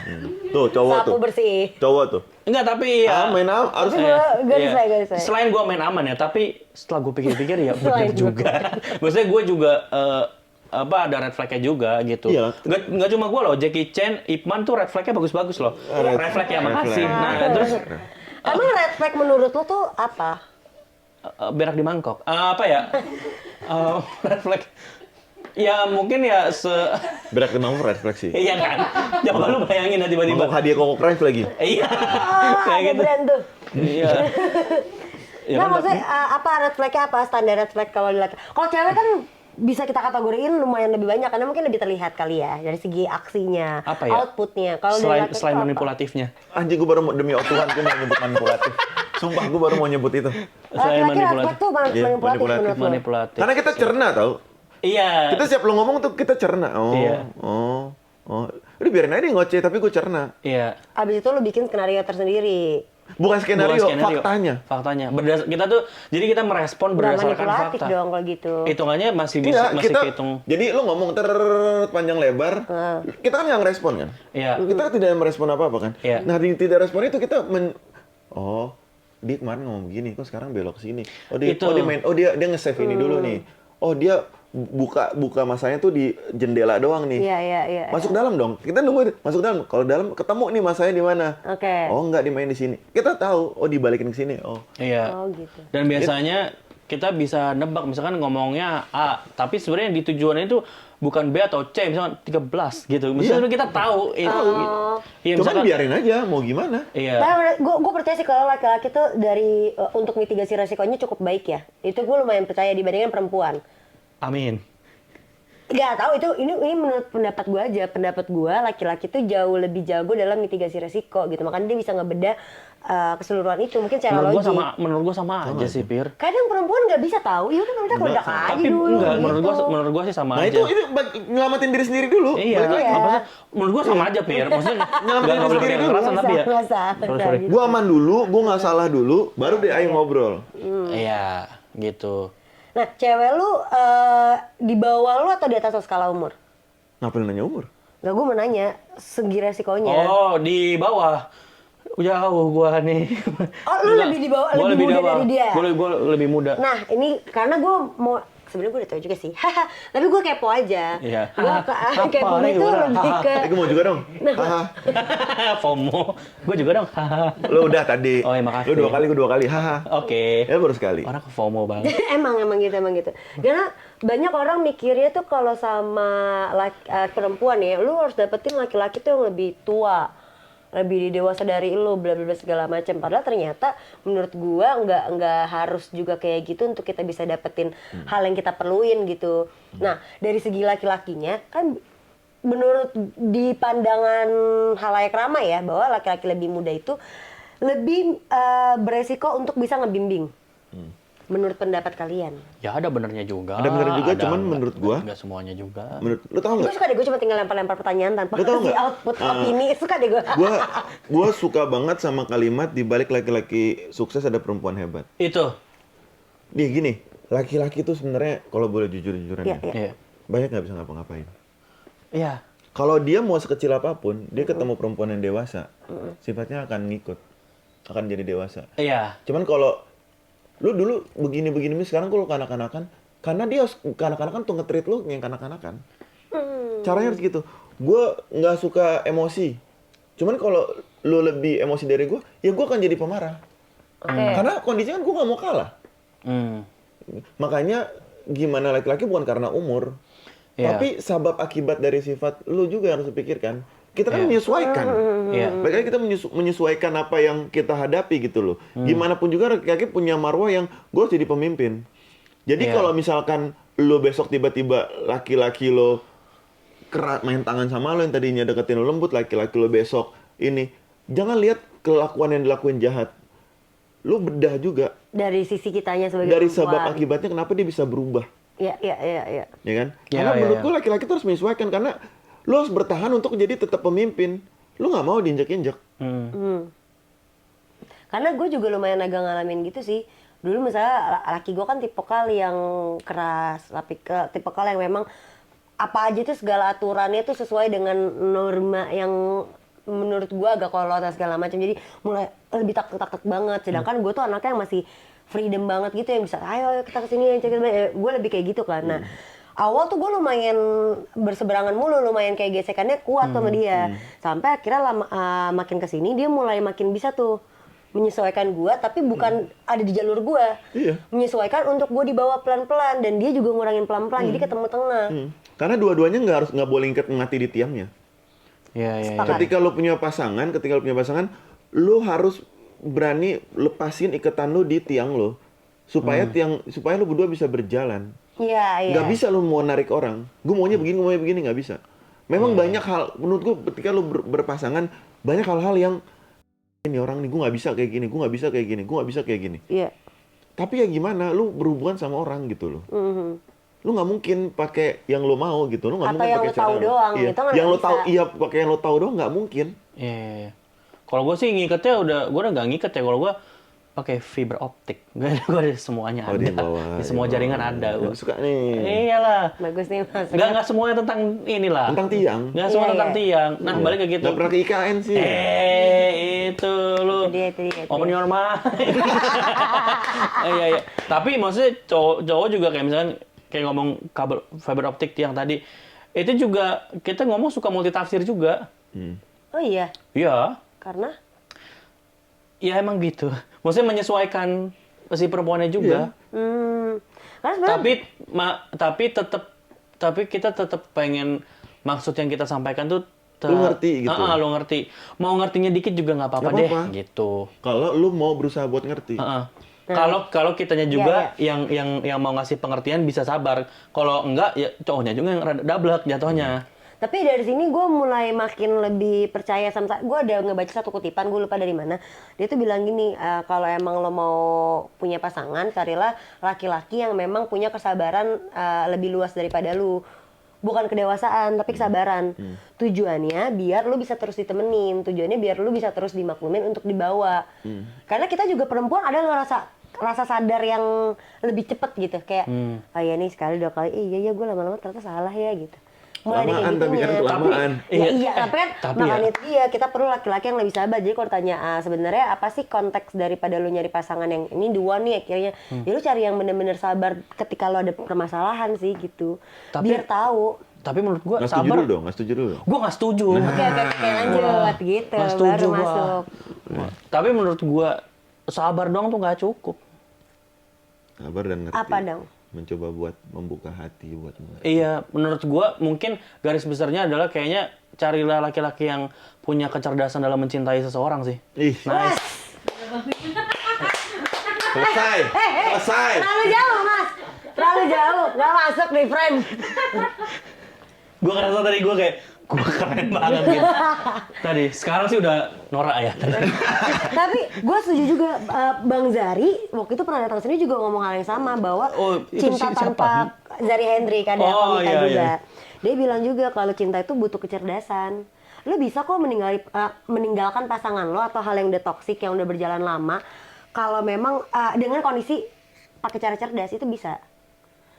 Tuh cowok Sapu tuh. bersih. Cowok tuh. Enggak, tapi ya Main harus Tapi gue garis saya. selain gue main aman ya, tapi setelah gue pikir-pikir ya Selain benar juga. Maksudnya gue juga ada red flag-nya juga gitu. Iya. Nggak cuma gue loh, Jackie Chan, Ip Man tuh red flag-nya bagus-bagus loh. Red flag ya, makasih. flag. Nah, terus Emang red flag menurut lo tuh apa? berak di mangkok. Apa ya? Red flag. Ya mungkin ya berak demam red flag sih. iya kan. Coba lu bayangin ya tiba-tiba. Mangkok hadiah Koko Crunch lagi. Iya. Kayak Ada gitu. brand tuh. Iya. Ya Nah kan, maksudnya apa red flagnya apa? Standar red flag kalau laki. Kalau cewek kan bisa kita kategoriin lumayan lebih banyak karena mungkin lebih terlihat kali ya dari segi aksinya, Apa ya? outputnya. Kalau dari selain laki selain tuh apa? manipulatifnya. Anjing gue baru mau, demi Tuhan gue mau nyebut manipulatif. Sumpah gue baru mau nyebut itu. Selain Laki-laki red manipulatif. flag tuh Iya, manipulatif menurut lo? Manipulatif. Karena kita cerna tau. Iya. Kita siap lo ngomong tuh kita cerna. Iya. Udah biarin aja dia ngoceh tapi gue cerna. Iya. Abis itu lo bikin skenario tersendiri. Bukan skenario, Bukan skenario. faktanya. Faktanya. Kita tuh jadi kita merespon Udah berdasarkan manipulatif fakta. dong kalau gitu. Hitungannya masih Iya, masih kita, kehitung. jadi lo ngomong panjang lebar, kita kan nggak ngerespon kan? Iya. Kita tidak merespon apa-apa kan? Iya. Nah, di tidak respon itu kita dia kemarin ngomong begini, kok sekarang belok ke sini. Itu. Dia nge-save ini dulu nih. Oh, dia buka masanya tuh di jendela doang nih. Iya. Masuk dalam dong. Kita nunggu masuk dalam. Kalau dalam ketemu nih masanya di mana? Oke. Oh, enggak dimain di sini. Kita tahu, dibalikin ke sini. Oh. Iya. Oh gitu. Dan biasanya kita bisa nebak misalkan ngomongnya A, tapi sebenarnya di tujuannya itu bukan B atau C, misalkan 13 gitu. Misalnya kita tahu itu. Iya, Cuman misalkan biarin aja mau gimana. Iya. Tapi gue percaya sih kalau laki-laki tuh dari untuk mitigasi resikonya cukup baik ya. Itu gue lumayan percaya dibandingkan perempuan. Amin. Gak tahu itu ini menurut pendapat gue aja. Pendapat gue laki-laki tuh jauh lebih jago dalam mitigasi resiko gitu. Makanya dia bisa ngebedah keseluruhan itu. Mungkin secara logik. Menurut gua sama aja sih, Pir. Kadang perempuan nggak bisa tahu. Ya udah kita kondak aja Tapi dulu. enggak, gitu. menurut gua sih sama Nah, aja. itu nyelamatin diri sendiri dulu. Iya, Balik lagi. apa sih? Menurut gua sama aja, Pir. Maksudnya Nyelamatin nggak diri boleh sendiri pakai dulu. kekerasan tapi ya. Nggak usah. Sorry. Gitu. Gua aman dulu, gua nggak salah dulu, baru deh ayo ngobrol. Iya, gitu. Nah, cewek lu di bawah lu atau di atas skala umur? Ngapain nanya umur? Nggak, gue mau nanya segi resikonya. Oh, di bawah. Jauh gua nih. Oh, lu lebih di bawah, Gua lebih muda bawah. dari dia? Gua lebih muda. Nah, ini karena gue mau sebenarnya gue udah tahu juga sih. Tapi gue kepo aja. Iya. Gue kepo Apa, itu Ray? lebih ke Gue mau juga dong. Nah. Haha. FOMO. Gua juga dong. Lu udah tadi. Oh, ya, makasih. Lu 2 kali, gue 2 kali. Haha. Oke. Ya baru sekali. Orang ke FOMO banget. emang gitu. Karena banyak orang mikirnya tuh kalau sama perempuan ya, lu harus dapetin laki-laki tuh yang lebih tua, lebih dewasa dari lu, bla bla bla segala macam. Padahal ternyata menurut gua nggak harus juga kayak gitu untuk kita bisa dapetin hal yang kita perluin gitu. Nah, dari segi laki-lakinya kan menurut di pandangan halayak ramai ya bahwa laki-laki lebih muda itu lebih beresiko untuk bisa ngebimbing. Menurut pendapat kalian? Ya ada benernya juga. Ada benernya juga, cuman enggak- menurut gua- enggak semuanya juga. Lu tau Gue nggak? suka deh, gue cuma tinggal lempar-lempar pertanyaan tanpa Lu tau kasih nggak? output opini. Suka deh gue. Gua suka banget sama kalimat di balik laki-laki sukses ada perempuan hebat. Itu. Dia gini, laki-laki itu sebenarnya kalau boleh jujur-jujuran Iya, ya, Iya. banyak nggak bisa ngapa-ngapain. Iya. Kalau dia mau sekecil apapun, dia ketemu perempuan yang dewasa, sifatnya akan ngikut, akan jadi dewasa. Iya. Cuman kalau lu dulu begini-begini, sekarang kalau kanak-kanakan, karena dia kanak-kanakan tuh nge-treat lu yang kanak-kanakan. Caranya harus gitu. Gue nggak suka emosi. Cuman kalau lu lebih emosi dari gue, ya gue akan jadi pemarah. Oke. Karena kondisinya kan gue nggak mau kalah. Hmm. Makanya gimana laki-laki bukan karena umur, Iya. tapi sebab akibat dari sifat lu juga harus dipikirkan. Kita kan Iya. menyesuaikan. Iya. Baiknya kita menyesuaikan apa yang kita hadapi gitu loh. Gimana pun juga laki-laki punya marwah yang gue harus jadi pemimpin. Jadi Iya. kalau misalkan lo besok tiba-tiba laki-laki lo kerat main tangan sama lo yang tadinya deketin lo lembut, laki-laki lo besok ini, jangan lihat kelakuan yang dilakuin jahat. Lo bedah juga Dari sisi kitanya sebagai dari perempuan. sebab akibatnya kenapa dia bisa berubah. Iya. Ya kan? Iya, Karena iya, menurut iya. gue laki-laki tuh harus menyesuaikan karena lo harus bertahan untuk jadi tetap pemimpin. Lo nggak mau diinjek-injek. Karena gue juga lumayan agak ngalamin gitu sih. Dulu misalnya laki gue kan tipikal yang keras, tipikal yang memang apa aja tuh segala aturannya tuh sesuai dengan norma yang menurut gua agak kolot dan segala macam. Jadi mulai lebih takut banget. Sedangkan gua tuh anaknya yang masih freedom banget gitu, yang bisa ayo kita kesini gue lebih kayak gitu kan. Nah awal tuh gue lumayan berseberangan mulu, lumayan kayak gesekannya kuat sama dia. Sampai akhirnya makin kesini dia mulai makin bisa tuh menyesuaikan gue, tapi bukan ada di jalur gue. Menyesuaikan untuk gue dibawa pelan-pelan, dan dia juga ngurangin pelan-pelan, jadi ketemu tengah. Karena dua-duanya nggak boleh ikat mati di tiangnya. Iya. Ketika lo punya pasangan, lo harus berani lepasin ikatan lo di tiang lo, supaya lo berdua bisa berjalan. Iya. Nggak bisa lo mau narik orang. Gue maunya begini, nggak bisa. Memang banyak hal, menurut gue ketika lo berpasangan, banyak hal-hal yang ini orang nih, gue nggak bisa kayak gini, gue nggak bisa kayak gini, gue nggak bisa kayak gini. Iya. Tapi ya gimana, lo berhubungan sama orang gitu loh. Lo nggak mungkin pakai yang lo mau gitu, lo nggak Atau mungkin yang pakai lo tahu doang, iya. gitu kan Yang lo nggak tahu, bisa. iya pakai yang lo tahu doang nggak mungkin. Iya. Kalau gue sih ngiketnya gue udah nggak ngiket ya. Kalau gue pakai fiber optik. Gue ada semuanya ada. Di bawah, Di semua jaringan ada. Gua. Suka nih. Iyalah. Bagus nih mas. Nggak semuanya tentang inilah. Tentang tiang. Nggak semua Iya, tentang iya. tiang. Nah balik ke gitu. Nggak pernah ke IKN sih. Itu lu. Itu dia. Open your mind. Iya. Tapi maksudnya cowok juga kayak misalkan kayak ngomong kabel fiber optik tiang tadi. Itu juga kita ngomong suka multitafsir juga. Oh iya, Iya. karena Ya emang gitu. Maksudnya menyesuaikan si perempuannya juga. karena sebenarnya Tapi kita tetap pengen maksud yang kita sampaikan tuh Lu ngerti gitu. Lu ngerti. Mau ngertinya dikit juga nggak apa-apa Nggak deh apa-apa. gitu. Kalau lu mau berusaha buat ngerti. Kalau kitanya juga yang mau ngasih pengertian bisa sabar. Kalau enggak ya cowoknya juga yang rada dablek jatuhnya. Tapi dari sini gue mulai makin lebih percaya sama, gue ada ngebaca satu kutipan, gue lupa dari mana. Dia tuh bilang gini, kalau emang lo mau punya pasangan, carilah laki-laki yang memang punya kesabaran lebih luas daripada lu. Bukan kedewasaan, tapi kesabaran. Tujuannya biar lu bisa terus ditemenin, tujuannya biar lu bisa terus dimaklumin untuk dibawa. Karena kita juga perempuan ada rasa sadar yang lebih cepet gitu, kayak, oh iya nih sekali 2 kali, iya gue lama-lama ternyata salah ya gitu. Mulai ada kayak Kelamaan, tapi kan gitunya. kelamaan. Iya, tapi kan makanya itu dia, kita perlu laki-laki yang lebih sabar. Jadi kalau tanya sebenarnya apa sih konteks daripada lu nyari pasangan yang ini dua nih akhirnya, ya lu cari yang bener-bener sabar ketika lu ada permasalahan sih gitu. Biar tahu. Tapi menurut gua Nggak setuju sabar. dulu dong, nggak setuju dulu. Gua nggak setuju. Oke, lanjut gitu. Nggak setuju Baru gua. masuk. Tapi menurut gua sabar doang tuh nggak cukup. Sabar dan ngerti. Apa dong? Mencoba buat membuka hati buat mengerti. Iya, menurut gua mungkin garis besarnya adalah kayaknya carilah laki-laki yang punya kecerdasan dalam mencintai seseorang sih. Ih, Nice. selesai. Terlalu jauh mas, terlalu jauh, nggak masuk di frame. Gua ngerasa tadi gua keren banget gitu. Tadi, sekarang sih udah norak ya. Tapi gue setuju juga, Bang Zari waktu itu pernah datang sini juga ngomong hal yang sama, bahwa Oh, itu cinta siapa? tanpa Zari Hendrik ada Oh, komika iya, juga. iya. Dia bilang juga kalau cinta itu butuh kecerdasan. Lo bisa kok meninggalkan pasangan lo atau hal yang udah toksik, yang udah berjalan lama, kalau memang dengan kondisi pakai cara cerdas itu bisa.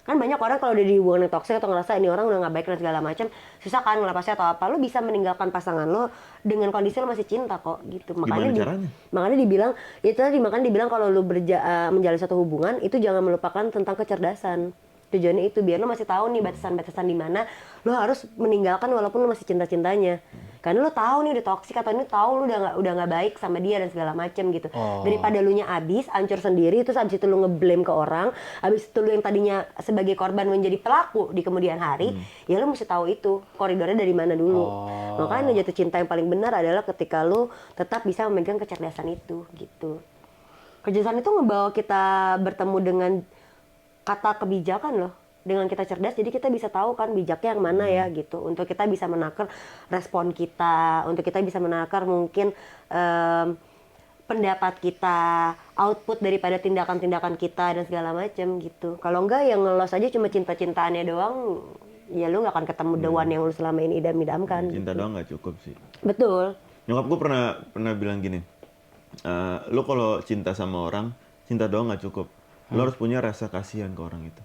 Kan banyak orang kalau udah di hubungan yang toksik atau ngerasa ini orang udah nggak baik dan segala macam, susah kan ngelepasnya atau apa, lo bisa meninggalkan pasangan lo dengan kondisi lo masih cinta kok gitu. Gimana caranya? Makanya dibilang itu tadi, makanya dibilang kalau lo menjalin satu hubungan itu jangan melupakan tentang kecerdasan. Tujuannya itu biar lo masih tahu nih batasan-batasan di mana lo harus meninggalkan walaupun lo masih cinta-cintanya. Karena lo tahu nih udah toksik atau ini tahu lo udah nggak baik sama dia dan segala macam gitu. Daripada lo nya abis, hancur sendiri, terus abis itu lo ngeblame ke orang, abis itu lo yang tadinya sebagai korban menjadi pelaku di kemudian hari, ya lo mesti tahu itu koridornya dari mana dulu. Makanya jatuh cinta yang paling benar adalah ketika lo tetap bisa memegang kecerdasan itu gitu. Kecerdasan itu ngebawa kita bertemu dengan kata kebijakan loh. Dengan kita cerdas, jadi kita bisa tahu kan bijaknya yang mana ya gitu. Untuk kita bisa menakar respon kita, untuk kita bisa menakar mungkin pendapat kita, output daripada tindakan-tindakan kita dan segala macam gitu. Kalau enggak yang ngelos aja cuma cinta-cintaannya doang, ya lu nggak akan ketemu the one yang lu selama ini idam-idamkan. Cinta gitu. doang nggak cukup sih. Betul. Nyokap gue pernah bilang gini, lo kalau cinta sama orang, cinta doang nggak cukup. Lo harus punya rasa kasihan ke orang itu.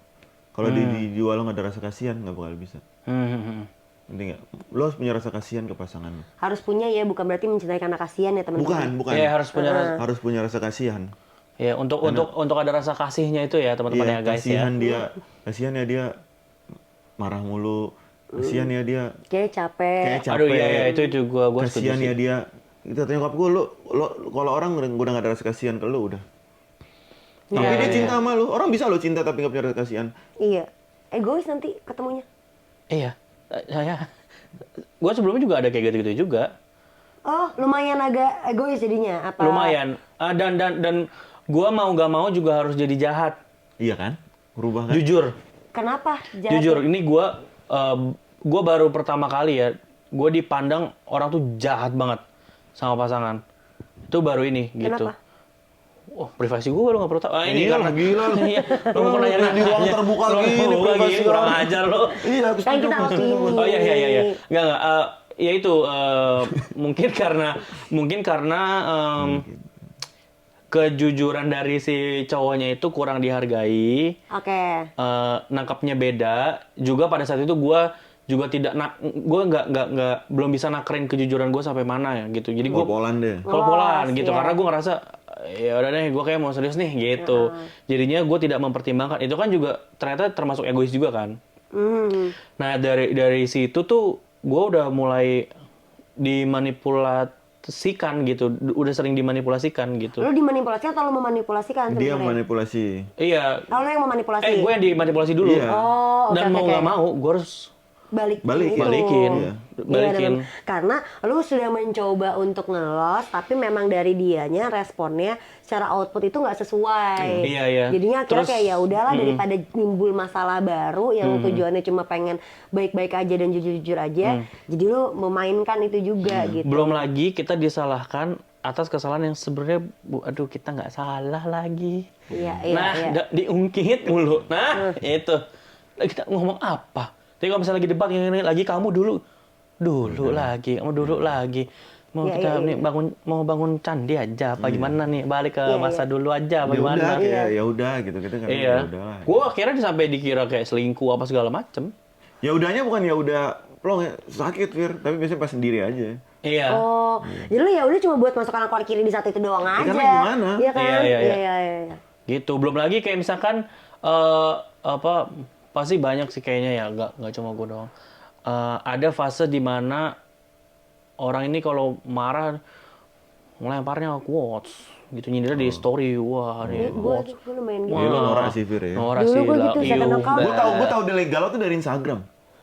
Kalau dijual lo nggak ada rasa kasihan, nggak bakal bisa. Ngerti nggak? Lo harus punya rasa kasihan ke pasangan lo. Harus punya ya, bukan berarti mencintai karena kasihan ya teman-teman. Bukan. Iya, harus punya rasa. Harus punya rasa kasihan. Ya, untuk ada rasa kasihnya itu ya teman-teman ya guys ya. Kasihan ya dia marah mulu. Kasihan ya dia Kayak capek. Aduh iya itu gua setuju kasihan sih. ya dia. Kita tanya nyokap gue, lo kalau orang udah nggak ada rasa kasihan ke lo udah. Tapi Iya, dia cinta sama lo. Orang bisa lo cinta tapi nggak punya rasa kasihan. Iya. Egois nanti ketemunya. Iya. Saya gua sebelumnya juga ada kayak gitu-gitu juga. Oh, lumayan agak egois jadinya apa? Lumayan. Dan gua mau nggak mau juga harus jadi jahat. Iya kan? Berubah kan? Jujur. Kenapa? Jahat? Jujur, ini gua baru pertama kali ya, gua dipandang orang tuh jahat banget sama pasangan. Itu baru ini gitu. Kenapa? Oh, privasi gue lu nggak perlu tahu. Ini Iya, karena gila lu. Iya, lu mau nanya Di ruang terbuka gini, privasi kurang orang. ajar lu. Iya, aku Kan setuju. kita harus ini. Oh iya. Enggak. Ya itu mungkin karena kejujuran dari si cowoknya itu kurang dihargai. Oke. Nangkapnya beda. Juga pada saat itu gue juga gue nggak belum bisa nakerin kejujuran gue sampai mana ya gitu. Jadi gue Polan deh. pol-polan gitu iya. karena gue ngerasa ya udah deh gue kayak mau serius nih gitu. Jadinya gue tidak mempertimbangkan. Itu kan juga ternyata termasuk egois juga kan. Nah dari situ tuh gue udah mulai dimanipulasikan gitu, udah sering dimanipulasikan gitu. Lu dimanipulasi atau lu memanipulasikan Dia sebenarnya? manipulasi. Iya. Oh, lu yang memanipulasi. Gue yang dimanipulasi dulu. Iya. Oh, oke, Dan mau oke. nggak mau gue harus Balikin. Balikin. Iya, Balikin. karena lu sudah mencoba untuk ngelos, tapi memang dari dianya responnya secara output itu nggak sesuai. Iya. Jadinya akhirnya Terus, kayak ya udahlah daripada nimbul masalah baru yang tujuannya cuma pengen baik-baik aja dan jujur-jujur aja. Jadi lu memainkan itu juga gitu. belum lagi kita disalahkan atas kesalahan yang sebenarnya aduh kita nggak salah lagi. Iya. Diungkit mulu. Nah, itu. Kita ngomong apa? Tapi kalau misalnya lagi debat ini lagi kamu dulu lagi, kamu dulu lagi. Mau Iya, kita iya, nih bangun candi aja apa gimana nih? Balik ke masa dulu aja apa Ya udah, gimana? kayak ya udah gitu kita kan. Iya. Ya udah. Gua akhirnya sampai dikira kayak selingkuh apa segala macem. Ya udahnya bukan ya udah plong ya, sakit Fir, tapi biasanya pas sendiri aja. Iya. Oh, jadi lu ya udah cuma buat masuk kanan keluar kiri di saat itu doang aja. karena gimana? Iya kan? Iya. Iya. Gitu. Belum lagi kayak misalkan pasti banyak sih kayaknya ya, nggak cuma gue doang. Ada fase di mana orang ini kalau marah ngelemparnya quotes gitu, nyindir di story. Wah, nih Gue quotes. lumayan gitu. Iya lo norak sih Fir ya. Norak Dulu sih gua lah. gitu, second account. Gue tahu dia legal tuh dari Instagram.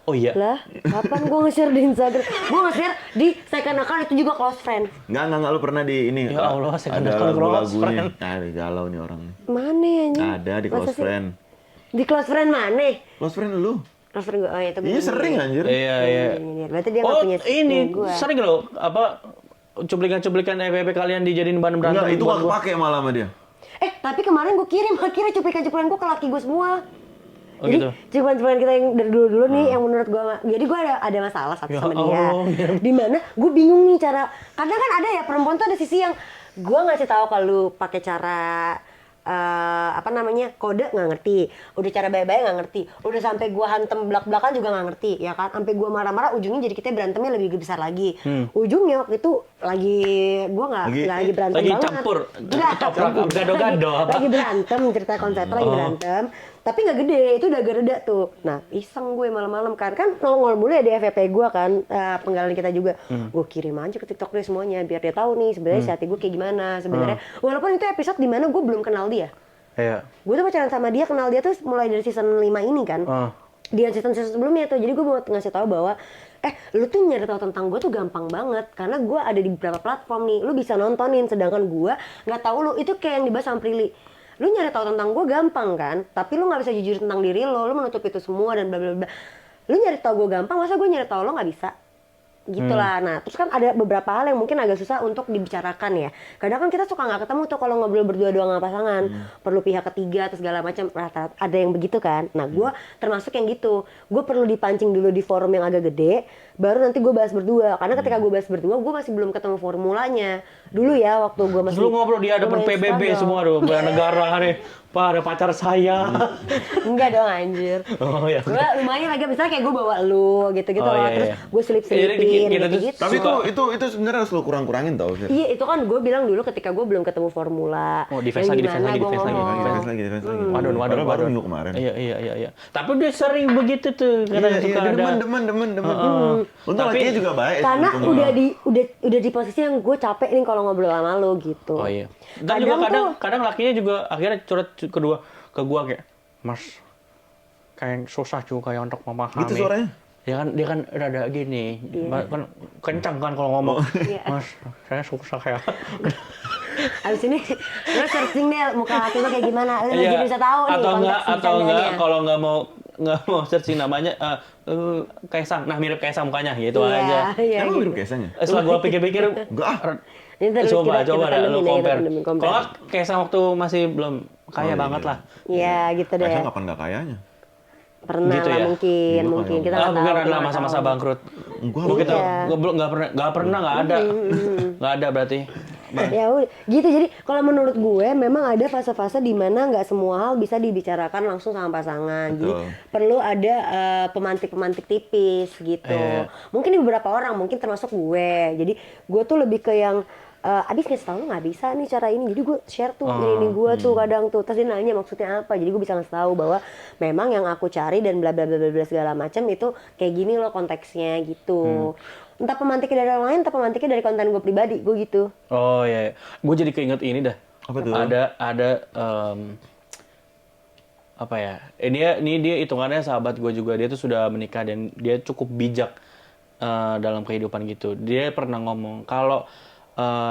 Oh iya. Lah, kapan gue nge-share di Instagram? Gue nge-share di second account itu juga close friend. Enggak lu pernah di ini. Ya Allah, second ada account close lagu-lagunya. friend. Nah, galau nih orang. Mana ya anjing? Ada di Masa close sih? friend. Di close friend mana? Close friend lu. Close friend gue, oh itu gue. Iya sering anjir. Iya. Berarti dia nggak Oh punya ini gue. sering loh apa cuplikan-cuplikan FYP kalian dijadiin bahan berantem. Enggak, itu buat gak gua. kepake malah sama dia. Tapi kemarin gue kirim akhirnya cuplikan-cuplikan gue ke laki gue semua. Oh, Jadi gitu. cuplikan-cuplikan kita yang dari dulu-dulu nih yang menurut gue, jadi gue ada masalah satu Ya sama dia. Allah, ya. Dimana gue bingung nih cara, kadang kan ada ya perempuan tuh ada sisi yang gue ngasih tahu kalau pakai cara kode nggak ngerti, udah cara baik-baik nggak ngerti, udah sampai gua hantem belak-belakan juga nggak ngerti, ya kan, sampai gua marah-marah ujungnya jadi kita berantemnya lebih besar lagi. Ujungnya waktu itu gua nggak lagi berantem lagi banget. campur, Nggak, ketoprak, gado-gado apa? lagi berantem, cerita konsep lagi berantem, tapi nggak gede, itu udah agak reda tuh. Nah iseng gue malam-malam kan nongol mulu ya di FYP gua kan, penggalan kita juga, gue kirim aja ke TikTok dia semuanya biar dia tahu nih sebenarnya si hati gue kayak gimana sebenarnya, walaupun itu episode dimana gue belum kenal dia. Iya. Gue tuh pacaran sama dia, kenal dia tuh mulai dari season 5 ini kan. Di season sebelumnya tuh. Jadi gue mau ngasih tahu bahwa lu tuh nyari tahu tentang gue tuh gampang banget karena gue ada di beberapa platform nih. Lu bisa nontonin, sedangkan gue nggak tahu lu. Itu kayak yang dibahas sama Prilly. Lu nyari tahu tentang gue gampang kan, tapi lu nggak bisa jujur tentang diri lu menutup itu semua dan bla bla bla. Lu nyari tahu gue gampang, masa gue nyari tahu lo nggak bisa? Gitulah. Nah terus kan ada beberapa hal yang mungkin agak susah untuk dibicarakan ya. Kadang kan kita suka nggak ketemu tuh kalau ngobrol berdua doang sama pasangan, perlu pihak ketiga atau segala macam. Ada yang begitu kan. Nah gue termasuk yang gitu, gue perlu dipancing dulu di forum yang agak gede, baru nanti gue bahas berdua. Karena ketika gue bahas berdua, gue masih belum ketemu formulanya. Dulu ya waktu gue masih. Terus lu ngobrol di hadapan lumayan PBB struggle. semua tuh, bela negara nih. Pak, ada pacar saya. Enggak dong anjir. Oh ya. Gue lumayan lagi, misalnya kayak gue bawa lu gitu-gitu Oh, loh. iya, Terus iya. gue selip-selipin Kita tuh gitu-gitu. Tapi Suka. itu sebenarnya harus lu kurang-kurangin tau, Fir. Iya, itu kan gue bilang dulu ketika gue belum ketemu formula. Oh, defense yang lagi, defense gimana lagi, gua defense lagi, ngomong. Defense lagi. Waduh. Padahal baru minggu kemarin. Iya. Tapi dia sering begitu tuh, kadang Iya, suka ada. demen. Untuk Tapi- lakinya juga baik. Karena cuma- udah di posisi yang gue capek nih kalau ngobrol sama lo gitu. Oh iya. Dan juga kadang lakinya juga akhirnya curhat kedua ke gua kayak, Mas, kayak susah juga ya untuk memahami. Gitu suaranya? Dia kan rada gini, kan kencang kan kalau ngomong. Iya. Mas, saya susah ya. Abis ini lo searching deh muka laki lo kayak gimana, lo Iya. jadi bisa tahu nih atau enggak konteks bercandanya. kalau nggak mau searching namanya Kaisang. Nah, mirip Kaisang mukanya gitu Iya, aja. iya, Emang gitu. mirip Kaisangnya? Setelah gua pikir-pikir, Enggak ah. Ini terus coba kita dah lu tandemin, kita compare. tandemin, Kalau nggak Kaisang waktu masih belum kaya Oh, banget iya. lah. Iya gitu deh. Kaisang kapan nggak kayanya? Pernah Gitu lah ya? mungkin Dulu mungkin kayak- kita nggak tahu. Mungkin kita adalah nggak masa-masa tahu. bangkrut. Gua Mungkin Iya. nggak pernah nggak ada nggak ada berarti. Ya udah gitu, jadi kalau menurut gue memang ada fase-fase di mana nggak semua hal bisa dibicarakan langsung sama pasangan. Jadi Betul. perlu ada pemantik-pemantik tipis gitu. Iya. Mungkin di beberapa orang, mungkin termasuk gue. Jadi gue tuh lebih ke yang abis ngasih tau lu nggak bisa nih cara ini, jadi gue share tuh ini gue tuh kadang tuh, terus dia nanya maksudnya apa, jadi gue bisa ngasih tahu bahwa memang yang aku cari dan bla bla bla bla bla segala macam itu kayak gini loh konteksnya gitu. Entah pemantiknya dari orang lain, entah pemantiknya dari konten gue pribadi, gue gitu. Oh iya, gue jadi keinget ini dah. Apa tuh? Ada apa ya? Ini dia hitungannya sahabat gue juga. Dia tuh sudah menikah dan dia cukup bijak dalam kehidupan gitu. Dia pernah ngomong kalau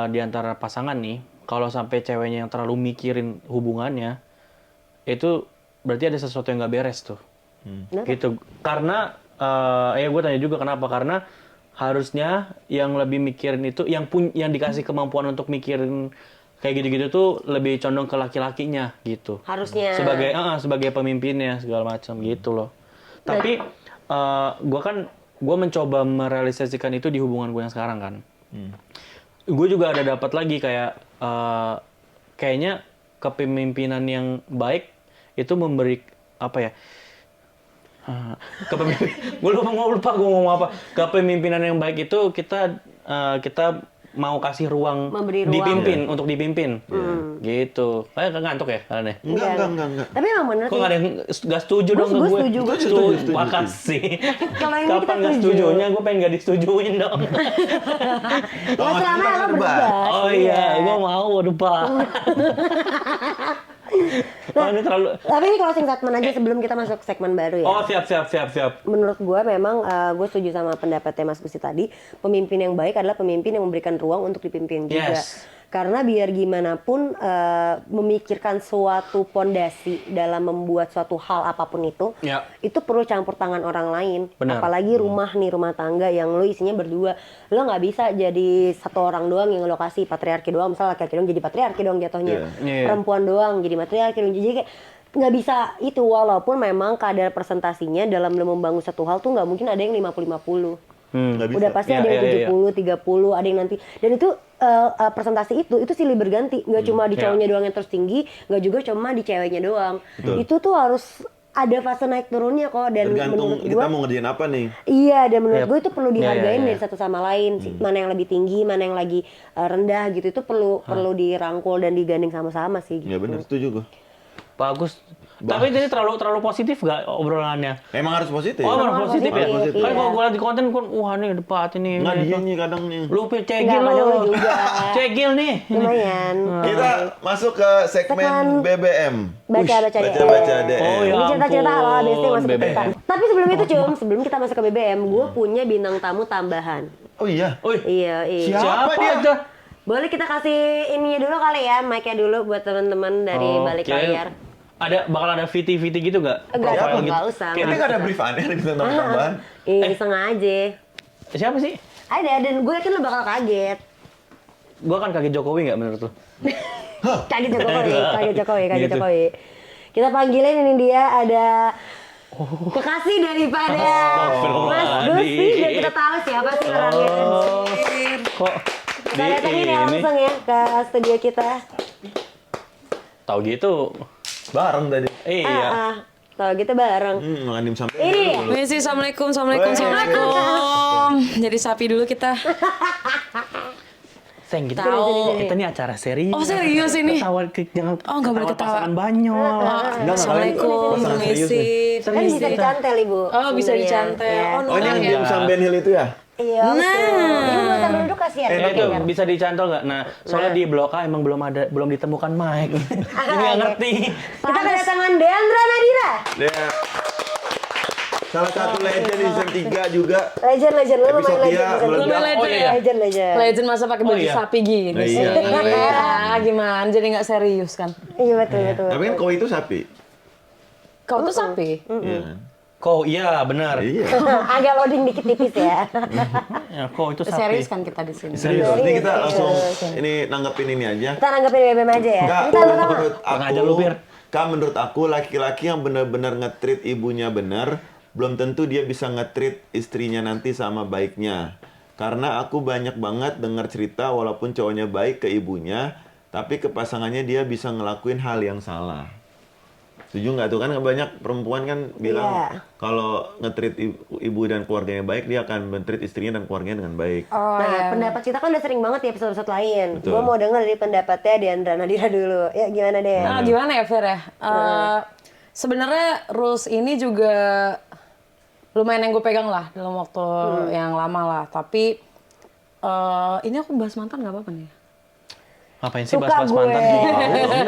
di antara pasangan nih, kalau sampai ceweknya yang terlalu mikirin hubungannya, itu berarti ada sesuatu yang nggak beres tuh. Kenapa? Gitu. Karena ya gue tanya juga kenapa? Karena harusnya yang lebih mikirin itu yang dikasih kemampuan untuk mikirin kayak gitu-gitu tuh lebih condong ke laki-lakinya gitu. Harusnya. Sebagai pemimpinnya segala macam gitu loh. Tapi gue mencoba merealisasikan itu di hubungan gue yang sekarang kan. Gue juga ada dapat lagi kayak kayaknya kepemimpinan yang baik itu memberi apa ya? Gue lupa gue ngomong apa. Kepemimpinan yang baik itu kita mau kasih ruang, Memberi ruang. dipimpin untuk dipimpin, gitu. Kayak ngantuk ya kalian ya? Enggak. Tapi emang bener Kok nggak ada yang nggak setuju dong ke Gue gue? setuju, gue setuju. Makasih. Kalau ini kita Kapan nggak setuju. setujunya? Gue pengen nggak disetujuin dong. Ya selama kita lo berdebat. berdebat. Oh iya, gue mau, waduh Pak. Oh, ini terlalu. Tapi ini closing statement aja sebelum kita masuk ke segmen baru ya. Oh siap. Menurut gue memang gue setuju sama pendapatnya Mas Gusti tadi. Pemimpin yang baik adalah pemimpin yang memberikan ruang untuk dipimpin juga. Yes. Karena biar gimana pun memikirkan suatu pondasi dalam membuat suatu hal apapun itu, Ya. itu perlu campur tangan orang lain. Benar. Apalagi rumah tangga yang lo isinya berdua, lo nggak bisa jadi satu orang doang yang lo kasih patriarki doang, misalnya laki-laki doang jadi patriarki dong jatuhnya, Iya. perempuan doang jadi matriarki dong, jadi kayak nggak bisa itu, walaupun memang kadar presentasinya dalam membangun satu hal tuh nggak mungkin ada yang 50-50. Nggak bisa. Udah pasti Iya, ada yang iya, 70-30, ada yang nanti. Dan itu presentasi itu silih berganti. Nggak cuma di Iya. cowoknya doang yang terus tinggi, nggak juga cuma di ceweknya doang. Itu tuh harus ada fase naik turunnya kok. Dan Tergantung menurut kita gua, mau ngerjain apa nih. iya, dan menurut Yep. gue itu perlu dihargain Iya. dari satu sama lain. Mana yang lebih tinggi, mana yang lagi rendah gitu. Itu perlu dirangkul dan digandeng sama-sama sih. Gitu. Ya benar, setuju gue. Bagus. Tapi ini terlalu positif gak obrolannya? Emang harus positif. Oh, Emang emang positif ya? positif, Kan iya. kalau gue liat di konten, wah nih debat ini. Nggak ini, dia itu. nih kadang nih. Lu cegil Nggak, padahal lu. lu juga. Cegil nih. Lumayan. Kita masuk ke segmen Segmen BBM. Baca-baca DM. Baca-baca DM. Oh, ya. Ini cerita-cerita ampun, ala biasanya masuk ke BBM. cerita. Tapi sebelum itu sebelum kita masuk ke BBM, gue punya bintang tamu tambahan. Oh iya. Wih, Iya. Siapa dia? aja? Boleh kita kasih ininya dulu kali ya, mic-nya dulu buat teman-teman dari balik layar. Bakal ada VT gitu nggak? Enggak, Profile enggak gitu. usah. Kayaknya nggak ada brief aneh di bintang tamu tambahan. Iseng aja. Siapa sih? Ada, dan gue yakin lo bakal kaget. Gua kan kaget Jokowi nggak menurut lu? Kaget Jokowi. Gitu. Kita panggilin ini dia ada Kekasih daripada Mas Gusti, dan kita tahu siapa sih orangnya. Kok Kita datangin ya langsung ya ke studio kita. tahu gitu? Bareng tadi. Iya. Kalau gitu bareng. Nganim sampai. Ini ya? Misi, Assalamualaikum. Jadi sapi dulu kita. Seng gitu. Tahu. Kita nih acara serius. Oh, serius ini? Ketawa jangan. Oh, nggak boleh ketawa. Pasangan banyol. Assalamualaikum, pasangan serius Misi. Kan bisa dicantel Ibu. Oh, bisa sebenarnya. dicantel. Ya. Oh, Oh, ini yang ya. diem sampean Hill itu ya? Iya, betul. Ibu mau sambil duduk kasihan. Itu bisa dicantol nggak? Nah, soalnya di Blok A emang belum ditemukan mic. Jadi nggak ngerti. Kita kedatangan Deandra Nadira. Dia salah satu legend di season 3 juga. Legend, lu Episode main legend. dia season meledak. tiga. Legend ya? Legend. Legend masa pakai baju Oh, iya. sapi gini sih. Iya. Ya, gimana? Jadi nggak serius kan? Iya betul. Tapi kan kau itu sapi. Kau tuh sapi? Iya kan? Kok iya benar. Iya. Agak loading dikit tipis ya. Ya, kok itu sapi. Serius kan kita di sini? Serius. Ini kita Serius. langsung ini nanggepin ini aja. Kita nanggepin BBM aja ya. Enggak, Kita pertama. menurut Tenang aku, aja lu, Bir. menurut aku laki-laki yang benar-benar nge-treat ibunya benar, belum tentu dia bisa nge-treat istrinya nanti sama baiknya. Karena aku banyak banget dengar cerita walaupun cowoknya baik ke ibunya, tapi ke pasangannya dia bisa ngelakuin hal yang salah. Setuju nggak tuh? Kan banyak perempuan kan bilang Iya. kalau nge-treat ibu dan keluarganya baik, dia akan men-treat istrinya dan keluarganya dengan baik. Oh, Nah, iya. pendapat kita kan udah sering banget di episode-episode lain. Betul. Gue mau denger dari pendapatnya Deandra Nadira dulu. Ya gimana deh? Nah, gimana ya, Fer ya? Sebenarnya rules ini juga lumayan yang gue pegang lah dalam waktu yang lama lah. Tapi ini aku bahas mantan nggak apa-apa nih? Ngapain sih Suka bahas-bahas gue. mantan? Ngapain sih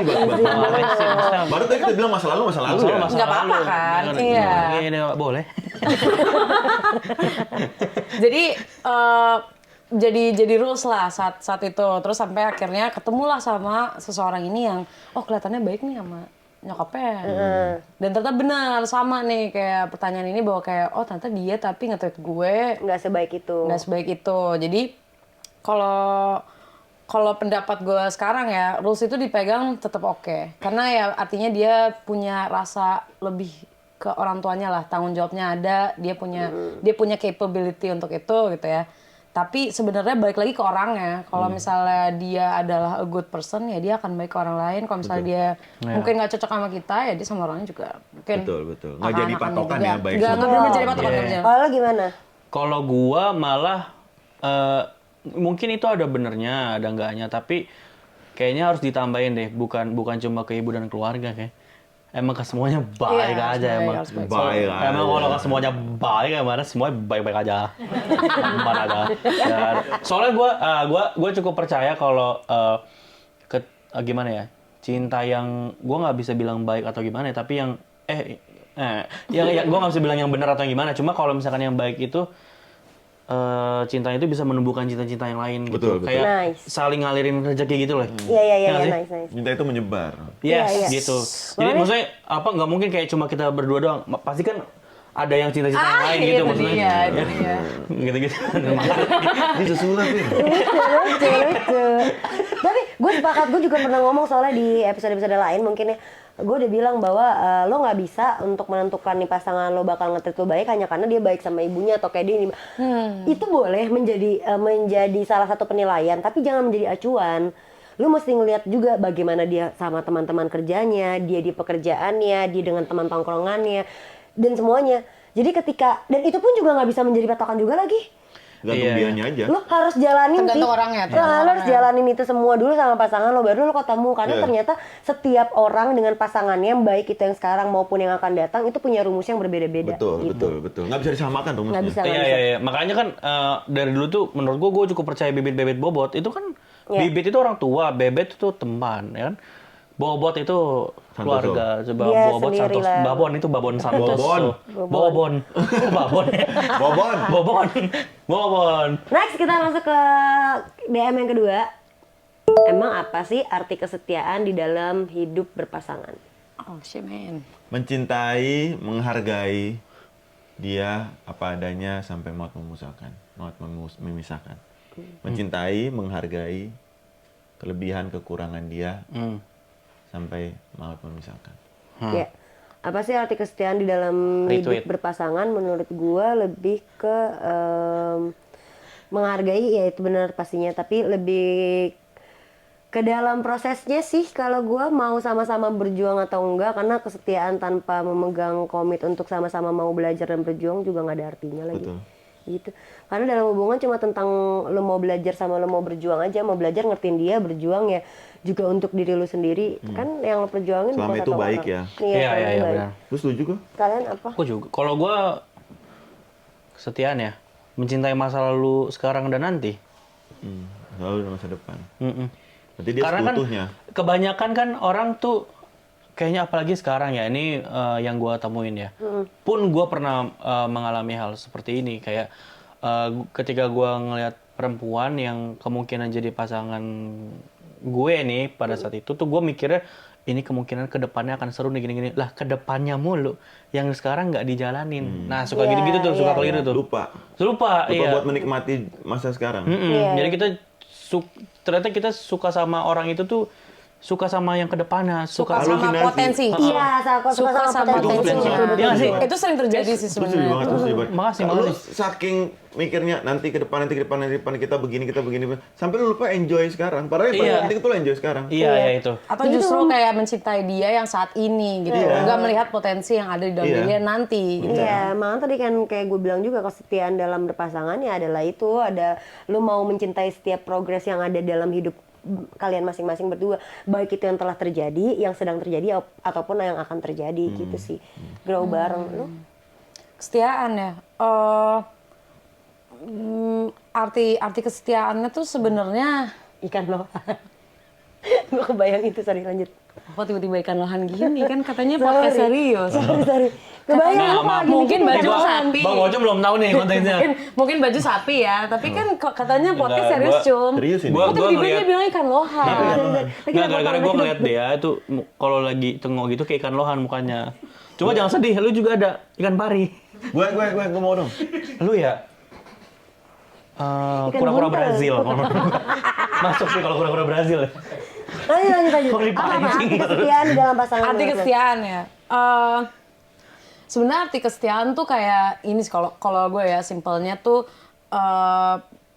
bahas-bahas Ngapain sih? Maksudnya Baru tadi kita bilang masa lalu ya. Nggak apa-apa kan? Iya. Iya, boleh. Jadi jadi rules lah saat itu. Terus sampai akhirnya ketemulah sama seseorang ini yang kelihatannya baik nih sama nyokapnya. Dan ternyata benar sama nih kayak pertanyaan ini bahwa kayak ternyata dia tapi nge-treat gue Nggak sebaik itu. nggak sebaik itu. Jadi kalau pendapat gue sekarang ya, rules itu dipegang tetap oke. Karena ya artinya dia punya rasa lebih ke orang tuanya lah, tanggung jawabnya ada, dia punya capability untuk itu gitu ya. Tapi sebenarnya balik lagi ke orangnya. Kalau misalnya dia adalah a good person, ya dia akan baik ke orang lain. Kalau misalnya dia mungkin nggak cocok sama kita, ya dia sama orangnya juga mungkin. Betul. Nggak jadi patokan ya, baik Nggak sama benar jadi patokan kerja. Kalau lo gimana? Kalau gua malah mungkin itu ada benernya, ada enggaknya, tapi kayaknya harus ditambahin deh, bukan cuma ke ibu dan keluarga kayak. Emang ke semuanya baik Iya, aja harus emang. baik, harus baik. Baik Emang aja. kalau ke semuanya baik gimana semuanya baik-baik aja. Aman aja. Dan, soalnya gua cukup percaya kalau gimana ya? Cinta yang gua nggak bisa bilang baik atau gimana ya, tapi yang yang gua nggak bisa bilang yang benar atau yang gimana. Cuma kalau misalkan yang baik itu cinta itu bisa menumbuhkan cinta-cinta yang lain gitu. Betul. Kayak Nice. saling ngalirin rezeki gitu loh. Iya, Ya nggak sih? nice. Cinta itu menyebar. Yes, Iya. gitu. Jadi maksudnya apa nggak mungkin kayak cuma kita berdua doang. Pasti kan ada yang cinta-cinta yang lain gitu itu maksudnya. dia, itu dia. Gitu-gitu. Ini sesuatu Fir. Lucu. Tapi gue sepakat, gue juga pernah ngomong soalnya di episode-episode lain mungkin ya. Gue udah bilang bahwa lo nggak bisa untuk menentukan nih pasangan lo bakal nge-treat lo baik hanya karena dia baik sama ibunya atau kayak dia ini. Itu boleh menjadi salah satu penilaian, tapi jangan menjadi acuan. Lu mesti ngeliat juga bagaimana dia sama teman-teman kerjanya, dia di pekerjaannya, dia dengan teman tongkrongannya, dan semuanya. Jadi dan itu pun juga nggak bisa menjadi patokan juga lagi. Gantung Iya. dianya aja. Lo harus jalanin Tergantung sih. orangnya, Lo tergantung harus jalanin itu semua dulu sama pasangan lo, baru lo ketemu. Karena Iya. ternyata setiap orang dengan pasangannya, baik itu yang sekarang maupun yang akan datang, itu punya rumus yang berbeda-beda. Betul. gitu. Nggak bisa disamakan rumusnya. Nggak bisa. Iya. Makanya kan dari dulu tuh menurut gue cukup percaya bibit-bibit bobot. Itu kan Iya. bibit itu orang tua, bebet itu teman, ya kan? Bobot itu keluarga. Coba Dia bobot sendiri Santos. lah. Babon itu Babon Santos. Bobon. Babon ya? Bobon. Bobon. Next kita masuk ke DM yang kedua. Emang apa sih arti kesetiaan di dalam hidup berpasangan? Oh shit man. Mencintai, menghargai dia apa adanya sampai maut memisahkan. Mencintai, menghargai kelebihan kekurangan dia sampai maut memisahkan. Ya. apa sih arti kesetiaan di dalam hidup Retweet. berpasangan? Menurut gua lebih ke menghargai, ya itu benar pastinya, tapi lebih ke dalam prosesnya sih. Kalau gua mau sama-sama berjuang atau enggak, karena kesetiaan tanpa memegang komit untuk sama-sama mau belajar dan berjuang juga nggak ada artinya lagi. Betul. Gitu. Karena dalam hubungan cuma tentang lo mau belajar sama lo mau berjuang aja, mau belajar ngertiin dia, berjuang ya juga untuk diri lo sendiri. Kan yang lo perjuangin Selama bukan itu satu baik orang. ya. Iya, Iya, selama iya, itu baik. benar. Lu setuju kok? Kalian apa? Aku juga. Kalau gue kesetiaan ya, mencintai masa lalu sekarang dan nanti. Selalu di masa depan. Mm-mm. Berarti dia Karena kan sekutunya. kebanyakan kan orang tuh kayaknya apalagi sekarang ya, ini yang gue temuin ya. Pun gue pernah mengalami hal seperti ini, kayak ketika gue ngelihat perempuan yang kemungkinan jadi pasangan gue nih pada saat itu tuh gue mikirnya ini kemungkinan kedepannya akan seru nih gini-gini. Lah kedepannya mulu yang sekarang nggak dijalanin. Nah suka Iya, gitu-gitu tuh, suka iya, keliru tuh. Lupa. Lupa, Lupa iya. buat menikmati masa sekarang. Iya, Jadi kita ternyata kita suka sama orang itu tuh suka sama yang kedepannya, Suka suka sama halusinasi. potensi. Iya, suka sama potensi. potensi. Betul, Iya sih. betul. Itu sering terjadi sih Gue setuju sebenarnya. banget, gue setuju banget. Makasih, Lu makasih. saking mikirnya nanti ke depan kita begini, sampai lu lupa enjoy sekarang. Padahal yang paling Iya. penting itu lo enjoy sekarang. Iya, ya itu. Atau justru kayak mencintai dia yang saat ini gitu. Iya. Nggak melihat potensi yang ada di dalam Iya. diri dia nanti. Gitu. Iya, malah tadi kan kayak gue bilang juga, kesetiaan dalam berpasangan ya adalah itu, ada lu mau mencintai setiap progres yang ada dalam hidup kalian masing-masing berdua, baik itu yang telah terjadi, yang sedang terjadi, ataupun yang akan terjadi gitu sih. Grow bareng lu. Kesetiaan ya. Arti kesetiaannya tuh sebenarnya Ikan lohan. Gue kebayang itu, sorry lanjut. apa tiba-tiba ikan lohan gini kan katanya podcast serius. Sorry. Kebayang Nah, apa? maaf. Mungkin Gini-gini baju kan. sapi. Bang Ojo belum tahu nih kontennya. Mungkin baju sapi ya, tapi kan kok katanya podcast Enggak, serius, gua- Cum. Serius ini. Gua Kok tiba-tiba dia ngeliat- bilang ikan lohan. Nggak, gara-gara gue ngeliat dia itu kalau lagi tengok gitu kayak ikan lohan mukanya. Cuma jangan sedih, lu juga ada ikan pari. Gue mau dong. Lu ya kura-kura buntel. Brazil. Masuk sih kalau kura-kura Brazil. Lanjut. Kok Apa dipancing? arti kesetiaan di dalam pasangan? Arti menurut lo? kesetiaan ya. Sebenarnya arti kesetiaan tuh kayak ini sih, kalau gue ya simpelnya tuh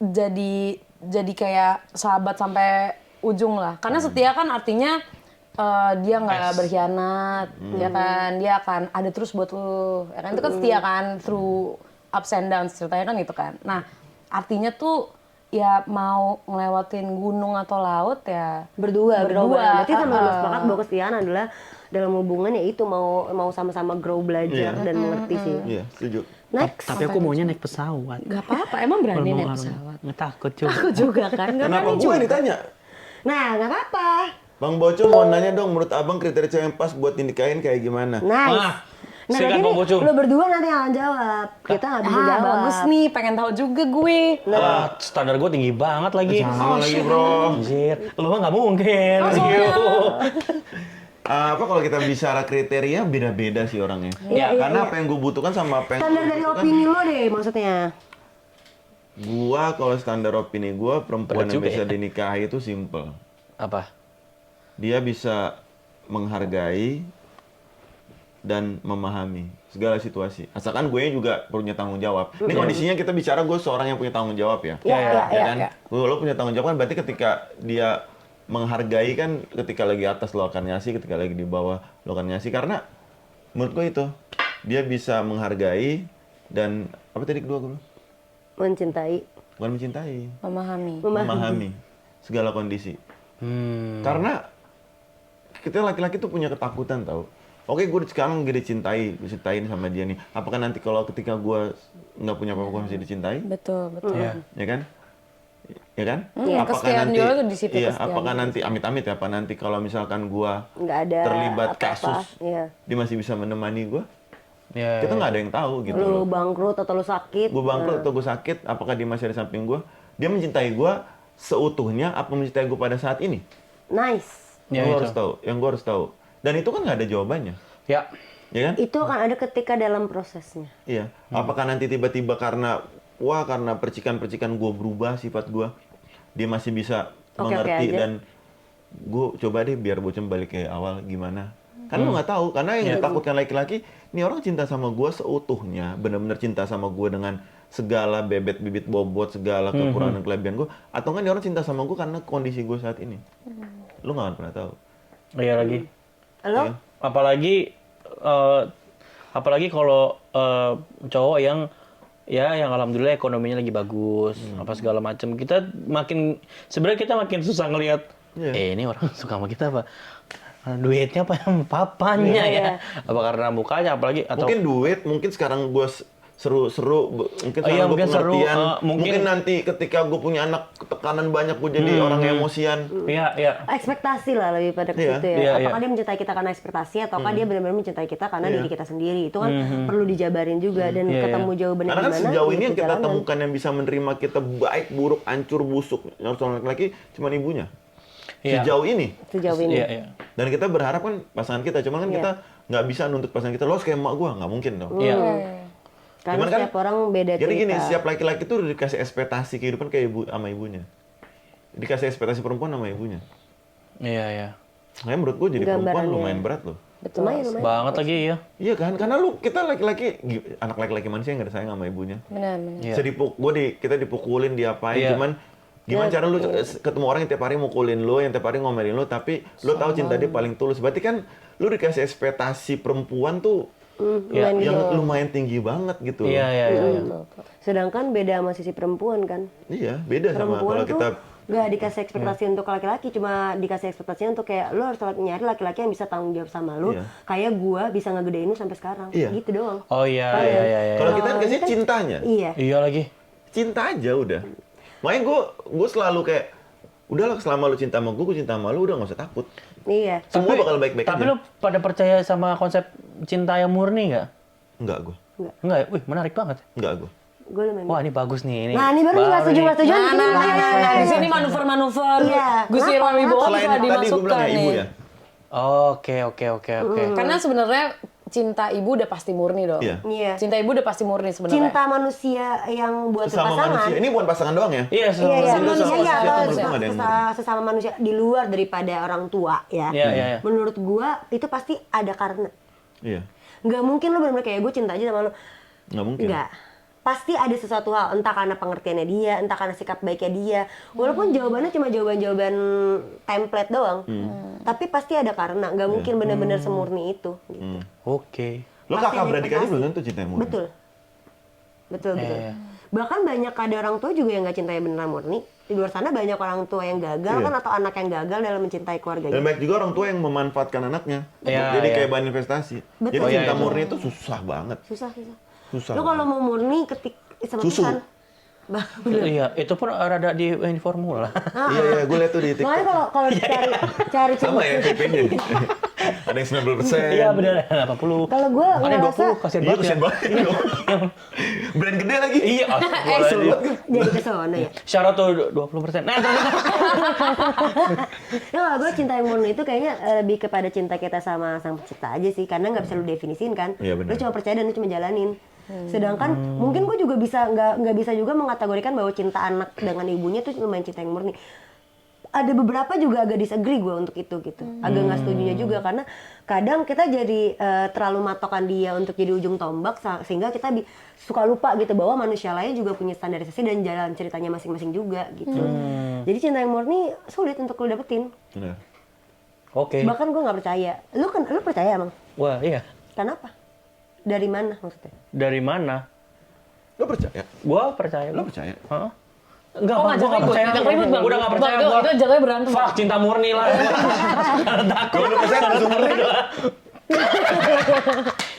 jadi kayak sahabat sampai ujung lah. Karena setia kan artinya dia nggak berkhianat, ya kan, dia akan ada terus buat lu. Ya kan itu kan setia kan, through ups and downs ceritanya kan gitu kan. Nah artinya tuh ya mau ngelewatin gunung atau laut ya Berdua. Berarti sama-sama uh-uh. sepakat bahwa kesetiaan adalah dalam hubungan ya itu mau sama-sama grow, belajar Iya. dan mengerti sih. Iya, setuju. Next. Tapi aku maunya naik pesawat. Gak apa-apa, emang berani naik pesawat. Nggak takut cuy. Aku juga kan, nggak Kenapa berani gue juga. yang ditanya? Nah, nggak apa-apa. Bang Boco mau nanya dong, menurut abang kriteria cewek yang pas buat dinikahin kayak gimana? Nice. Wah, Nah, sikat jadi Bang Bocung. lo berdua nanti yang akan jawab. Kita nggak bisa jawab. Bagus nih, pengen tahu juga gue. Wah, standar gue tinggi banget lagi. Sama lagi bro. Anjir, lu mah nggak mungkin. Apa kalau kita bicara kriteria beda-beda sih orangnya. Iya, iya, Karena iya. apa yang gue butuhkan sama apa yang Standar gua dari butuhkan. opini lo deh maksudnya. Gua kalau standar opini gua perempuan Berat yang juga bisa ya. dinikahi itu simple. Apa? Dia bisa menghargai dan memahami segala situasi. Asalkan gue juga punya tanggung jawab. Ini kondisinya kita bicara gue seorang yang punya tanggung jawab ya. Iya, iya, iya, Ya iya. kan? Lo punya tanggung jawab kan berarti ketika dia menghargai kan ketika lagi atas lo akan ngasih, ketika lagi di bawah lo akan ngasih. Karena menurut gue itu dia bisa menghargai dan apa tadi kedua gue bilang? Mencintai. Bukan mencintai, Memahami. memahami segala kondisi. Karena kita laki-laki tuh punya ketakutan tau. Oke, gue sekarang gak dicintain sama dia nih. Apakah nanti kalau ketika gue nggak punya apa-apa gue masih dicintai? Betul. Iya. Ya kan? Ya kan? Iya, kesetiaan juga di situ, Iya, kesetiaan. apakah nanti amit-amit ya? Apa nanti kalau misalkan gue Nggak ada terlibat apa-apa. kasus, Iya. dia masih bisa menemani gue? Ya, Kita nggak ada yang tahu gitu Lu loh. bangkrut atau lu sakit. Gue bangkrut atau gue sakit, apakah dia masih ada samping gue? Dia mencintai gue seutuhnya apa mencintai gue pada saat ini? Nice. Ya, Yang gue itu. harus tahu, yang gue harus tahu. Dan itu kan nggak ada jawabannya, Ya. ya kan? Itu akan ada ketika dalam prosesnya. Iya. Apakah nanti tiba-tiba karena percikan-percikan gue berubah sifat gue, dia masih bisa Oke-oke mengerti aja. dan gue coba deh biar Bocem balik ke awal gimana? Kan lu nggak tahu, karena yang ditakutkan laki-laki, ini orang cinta sama gue seutuhnya, bener-bener cinta sama gue dengan segala bebet bibit bobot, segala kekurangan dan kelebihan gue, atau enggak ini orang cinta sama gue karena kondisi gue saat ini. Lu nggak akan pernah tahu. Iya lagi. Lo? Iya. Apalagi kalau cowok yang yang alhamdulillah ekonominya lagi bagus, apa segala macam. Sebenarnya kita makin susah ngelihat ini orang suka sama kita apa? Duitnya apa yang papanya ya? Apa karena mukanya apalagi atau Mungkin duit, mungkin sekarang gue seru-seru, mungkin sekarang gue mungkin seru, pengertian, mungkin nanti ketika gue punya anak tekanan banyak gue jadi orang emosian. Iya. Ekspektasi lah lebih pada ke situ ya. Iya, Apakah dia mencintai kita karena ekspektasi ataukah dia benar-benar mencintai kita karena diri kita sendiri. Itu kan perlu dijabarin juga dan ketemu jawabannya Karena kan gimana, sejauh ini gitu yang kita jalanan. temukan yang bisa menerima kita baik, buruk, hancur, busuk, seorang laki-laki cuma ibunya. Iya. Sejauh ini. Sejauh ini. Iya. Dan kita berharap kan pasangan kita, cuman kan kita nggak bisa nuntut pasangan kita, lo harus kayak emak gua, nggak mungkin dong. Iya. Karena Cuman kan, setiap orang beda Jadi cerita. gini, setiap laki-laki tuh udah dikasih ekspektasi kehidupan kayak ibu sama ibunya. Dikasih ekspektasi perempuan sama ibunya. Iya. Makanya menurut gua jadi perempuan Gambarannya. lumayan berat loh. Lumayan. Banget lagi ya. Iya kan, karena kita laki-laki, anak laki-laki manusia yang nggak disayang sama ibunya. Benar. Iya. Kita dipukulin, diapain, Iya. gimana cara lu ketemu orang yang tiap hari mukulin lu, yang tiap hari ngomelin lu, tapi lu tahu cinta dia paling tulus. Berarti kan lu dikasih ekspektasi perempuan tuh Lumayan gitu. yang lumayan tinggi banget gitu. Iya. Sedangkan beda sama sisi perempuan kan. Iya, beda sama Perempuan kalau tuh kita nggak dikasih ekspektasi untuk laki-laki, cuma dikasih ekspektasinya untuk kayak lo harus nyari laki-laki yang bisa tanggung jawab sama lo, Iya. kayak gua bisa ngegedein lu sampai sekarang, Iya. gitu doang. Oh iya. kalau kita Kalau dikasih ini kan- cintanya, Iya. Iya lagi. cinta aja udah. Makanya gue selalu kayak udahlah selama lu cinta sama gue cinta sama lu, udah nggak usah takut. Iya. Semua bakal baik-baik Tapi aja. lu pada percaya sama konsep cinta yang murni nggak? Enggak gue, Enggak ya? Wih, menarik banget. enggak gue. Gue lumayan. Wah, ini bagus nih. Nah, ini baru nggak setuju, nggak setuju. Nah, di sini manuver-manuver. Iya. Gusti Irwan Wibowo Selain bisa tadi gue dimasukkan bilang ya ibu nih. ya. Oke. Karena sebenarnya cinta ibu udah pasti murni dong. Iya. Iya. Cinta ibu udah pasti murni sebenarnya. Cinta manusia yang buat Sesama pasangan. manusia. Ini bukan pasangan doang ya? Iya, Iya, sama- manusia sesama ya, manusia tuh atau menurut gua nggak ada yang sesama manusia di luar daripada orang tua ya. Iya. Menurut gua itu pasti ada karena. Iya. Nggak mungkin lo benar-benar kayak gue cinta aja sama lo. Nggak mungkin. Nggak. Pasti ada sesuatu hal, entah karena pengertiannya dia, entah karena sikap baiknya dia. Walaupun jawabannya cuma jawaban-jawaban template doang. Tapi pasti ada karena, nggak mungkin benar-benar semurni itu. Gitu. Oke. Lo Pasti kakak ada beradik aja ekspektasi. belum tentu cinta yang murni. Betul. Iya. Bahkan banyak ada orang tua juga yang nggak cintai beneran murni. Di luar sana banyak orang tua yang gagal Iya. kan, atau anak yang gagal dalam mencintai keluarganya. Dan banyak juga orang tua yang memanfaatkan anaknya. Iya, Jadi iya. kayak bahan investasi. Betul. Jadi Oh, cinta iya, iya. murni itu susah banget. Susah. Susah. Lo kalau mau murni sama Susu. Tuhan. Iya, itu pun rada di formula. Iya, gue liat tuh di TikTok. Makanya kalau cari Sama cinta. ya PP-nya. Ada yang 90%. Iya, benar. 80. Kalau gue Ada yang ngerasa 20, kasihan Iya, banget. kesian ya. banget. Brand gede lagi. Iya, astagfirullahaladzim. jadi kesana ya. Syarat tuh 20%. Nah, Ya kalau gue cinta yang murni itu kayaknya lebih kepada cinta kita sama sang pencipta aja sih, karena nggak bisa lu definisin kan. Iya, benar. Lu cuma percaya dan lu cuma jalanin. Sedangkan mungkin gue juga bisa nggak bisa juga mengategorikan bahwa cinta anak dengan ibunya tuh lumayan cinta yang murni. Ada beberapa juga agak disagree gue untuk itu gitu, agak nggak setujunya juga, karena kadang kita jadi terlalu matokan dia untuk jadi ujung tombak sehingga kita suka lupa gitu bahwa manusia lain juga punya standarisasi dan jalan ceritanya masing-masing juga gitu. Jadi cinta yang murni sulit untuk lo dapetin. Benar. Oke. Bahkan gue nggak percaya. Lu percaya emang? Wah, iya. Kenapa? Dari mana maksudnya? Dari mana? Lo percaya? Gua percaya. Lo percaya? Heeh. Enggak, Oh, Bang, ngajak gua nggak ribut, percaya. ngajak ribut, Bang. Udah nggak percaya Bang, gua. itu ajaknya berantem. Fuck, cinta murni lah. Takut. Kalau lo percaya langsung murni.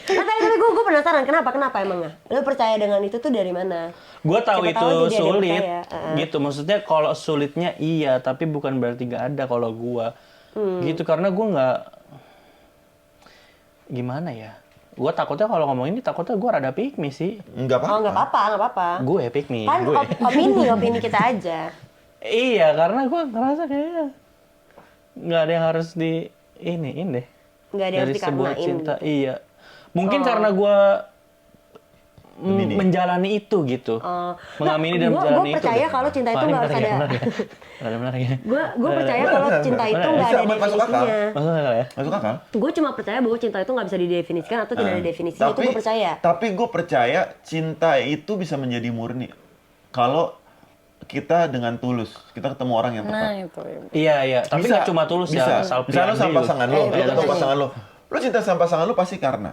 Tapi gue penasaran kenapa emangnya? Lu percaya dengan itu tuh dari mana? Gue tahu Siapa itu tahu aja dia ada yang sulit, percaya. gitu. Maksudnya kalau sulitnya iya, tapi bukan berarti nggak ada kalau gue, gitu. Karena gue nggak, gimana ya? Gue takutnya kalau ngomong ini, takutnya gue rada pick me sih. Enggak Oh nggak apa-apa. apa-apa. Gue pick me. Kan Gue. opini kita aja. Iya, karena gue ngerasa kayaknya nggak ada yang harus di ini deh. Nggak ada yang Dari harus sebuah dikarenain cinta, gitu. iya. Mungkin karena gue menjalani itu gitu. Mengamini dan menjalani Gue percaya itu. kalau cinta itu Wah, ini nggak harus menarik ada. ya, menarik ya. Gue percaya kalau cinta itu nggak ada Bisa masuk akal. definisinya. Masuk akal ya? Masuk akal? Gue cuma percaya bahwa cinta itu nggak bisa didefinisikan atau tidak ada definisinya. Itu gue percaya. Tapi gue percaya cinta itu bisa menjadi murni kalau kita dengan tulus, kita ketemu orang yang tepat. Nah itu. Iya. Tapi Bisa, nggak cuma tulus bisa. ya. Asal Misalnya lo sama priadi. pasangan lo, lo iya, ketemu iya. pasangan lo cinta sama pasangan lo pasti karena.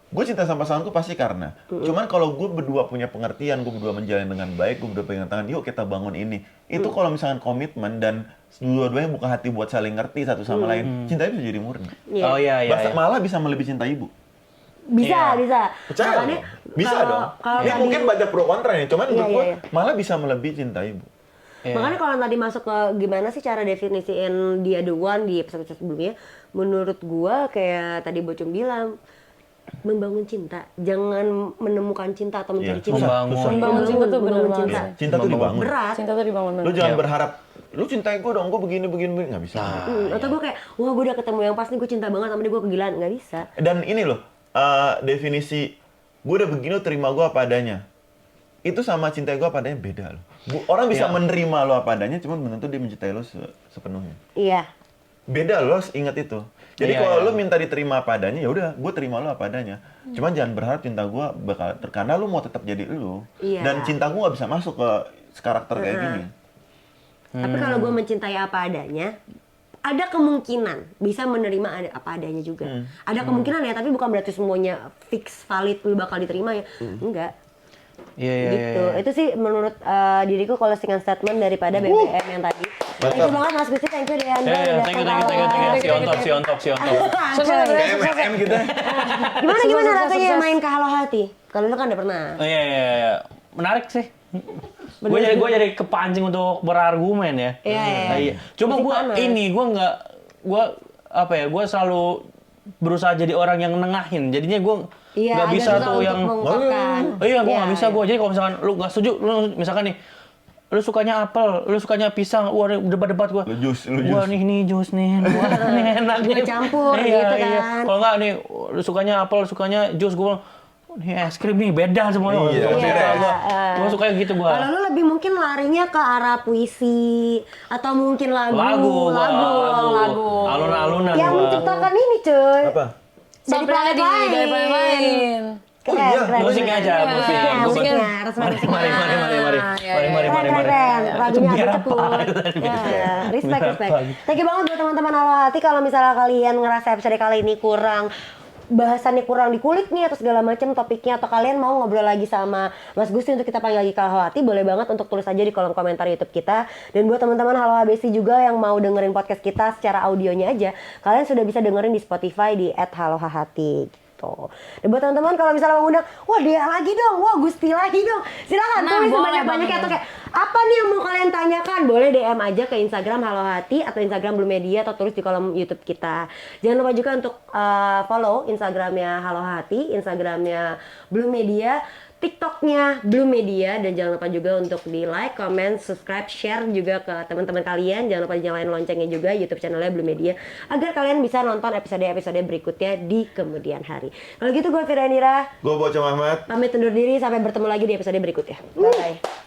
Gue cinta sama pasanganku pasti karena. Cuman kalau gue berdua punya pengertian, gue berdua menjalin dengan baik, gue berdua pegang tangan, yuk kita bangun ini. Itu kalau misalkan komitmen dan dua-duanya buka hati buat saling ngerti satu sama lain, cinta itu bisa jadi murni. Iya. Oh iya. Malah bisa melebihi cinta ibu. Bisa, Iya. bisa. Percaya Makanya lo? Bisa kalau- dong. Kalau Ini tadi- mungkin banyak pro kontra ya, cuman Iya, menurut gue iya. malah bisa melebihi cinta ibu. Iya. Makanya kalau tadi masuk ke gimana sih cara definisiin dia the one di episode sebelumnya, menurut gua kayak tadi Bocong bilang, membangun cinta, jangan menemukan cinta atau mencari Iya, cinta. Membangun. Membangun cinta tuh bener membangun banget cinta. sih. Cinta tuh dibangun. Berat. Cinta tuh dibangun Lu bener. jangan Iya. berharap, lu cintain gue dong, gue begini, nggak bisa. Atau gue kayak, wah gue udah ketemu yang pas nih, gue cinta banget sama dia, gue kegilaan, nggak bisa. Dan ini loh, definisi gue udah begini, lu terima gue apa adanya. Itu sama cinta gue apa adanya beda loh. Orang bisa Iya. menerima lo apa adanya, cuman belum tentu dia mencintai lo sepenuhnya. Iya. Beda lo, harus ingat itu. Jadi Iya, kalau iya. lo minta diterima apa adanya, ya udah, gue terima lo apa adanya. Cuman jangan berharap cinta gue bakal karena lo mau tetap jadi lo. Iya. Dan cinta gue nggak bisa masuk ke karakter kayak gini. Tapi kalau gue mencintai apa adanya, ada kemungkinan bisa menerima apa adanya juga. Ada kemungkinan ya, tapi bukan berarti semuanya fix valid lu bakal diterima ya. Enggak. Iya. Gitu. Itu sih menurut diriku closing statement daripada BBM yang tadi. Thank you banget Mas Gusti, thank you Deandra. udah Thank you. datang Si ontok. MM gitu. Gimana rasanya main ke Halo Hati? Kalau lu kan udah pernah. Iya. Menarik sih. Gue jadi kepancing untuk berargumen ya. Iya. Cuma Masih panas. gue selalu berusaha jadi orang yang nengahin. Jadinya gue Iya, nggak ada bisa juga tuh untuk yang mengungkapkan. iya gue Iya, nggak bisa iya. gue. Jadi kalau misalkan lu nggak setuju, lu misalkan nih lu sukanya apel, lu sukanya pisang, wah debat-debat gue. Lu jus. Wah nih jus nih, wah ini enak nih. Gue campur gitu kan. Kalau nggak nih, lu sukanya apel, sukanya jus, gue bilang, ini es krim nih beda semuanya. Iya, Gue suka gitu gue. Kalau lu lebih mungkin larinya ke arah puisi atau mungkin lagu. Alun-alunan. Yang gua. menciptakan ini cuy. Apa? Dari planet dari planet lain. Keren. Musiknya aja, Keren. musik. Iya, Gua musiknya. bantu. Harus Mari. Keren. Lagunya Biar ada apa? cepur. Ya, respect. Thank you banget buat teman-teman Halo Hati. Kalau misalnya kalian ngerasa episode kali ini kurang bahasannya kurang dikulik nih atau segala macam topiknya, atau kalian mau ngobrol lagi sama Mas Gusti untuk kita panggil lagi ke Halo Hati, boleh banget untuk tulis aja di kolom komentar YouTube kita. Dan buat teman-teman Halo HBC juga yang mau dengerin podcast kita secara audionya aja, kalian sudah bisa dengerin di Spotify di @halohahati gitu. Dan buat teman-teman kalau misalnya mau undang, wah dia lagi dong, wah Gusti lagi dong, silakan Nah, tulis boleh banyak-banyak banget. atau kayak apa nih yang mau kalian tanyakan, boleh DM aja ke Instagram Halo Hati atau Instagram Blue Media atau tulis di kolom YouTube kita. Jangan lupa juga untuk follow Instagramnya Halo Hati, Instagramnya Blue Media, TikToknya Blue Media, dan jangan lupa juga untuk di like, comment, subscribe, share juga ke teman-teman kalian. Jangan lupa nyalain loncengnya juga YouTube channelnya Blue Media agar kalian bisa nonton episode-episode berikutnya di kemudian hari. Kalau gitu gue Fira Indira, Gue Bocong Ahmad. pamit undur diri sampai bertemu lagi di episode berikutnya. Bye bye.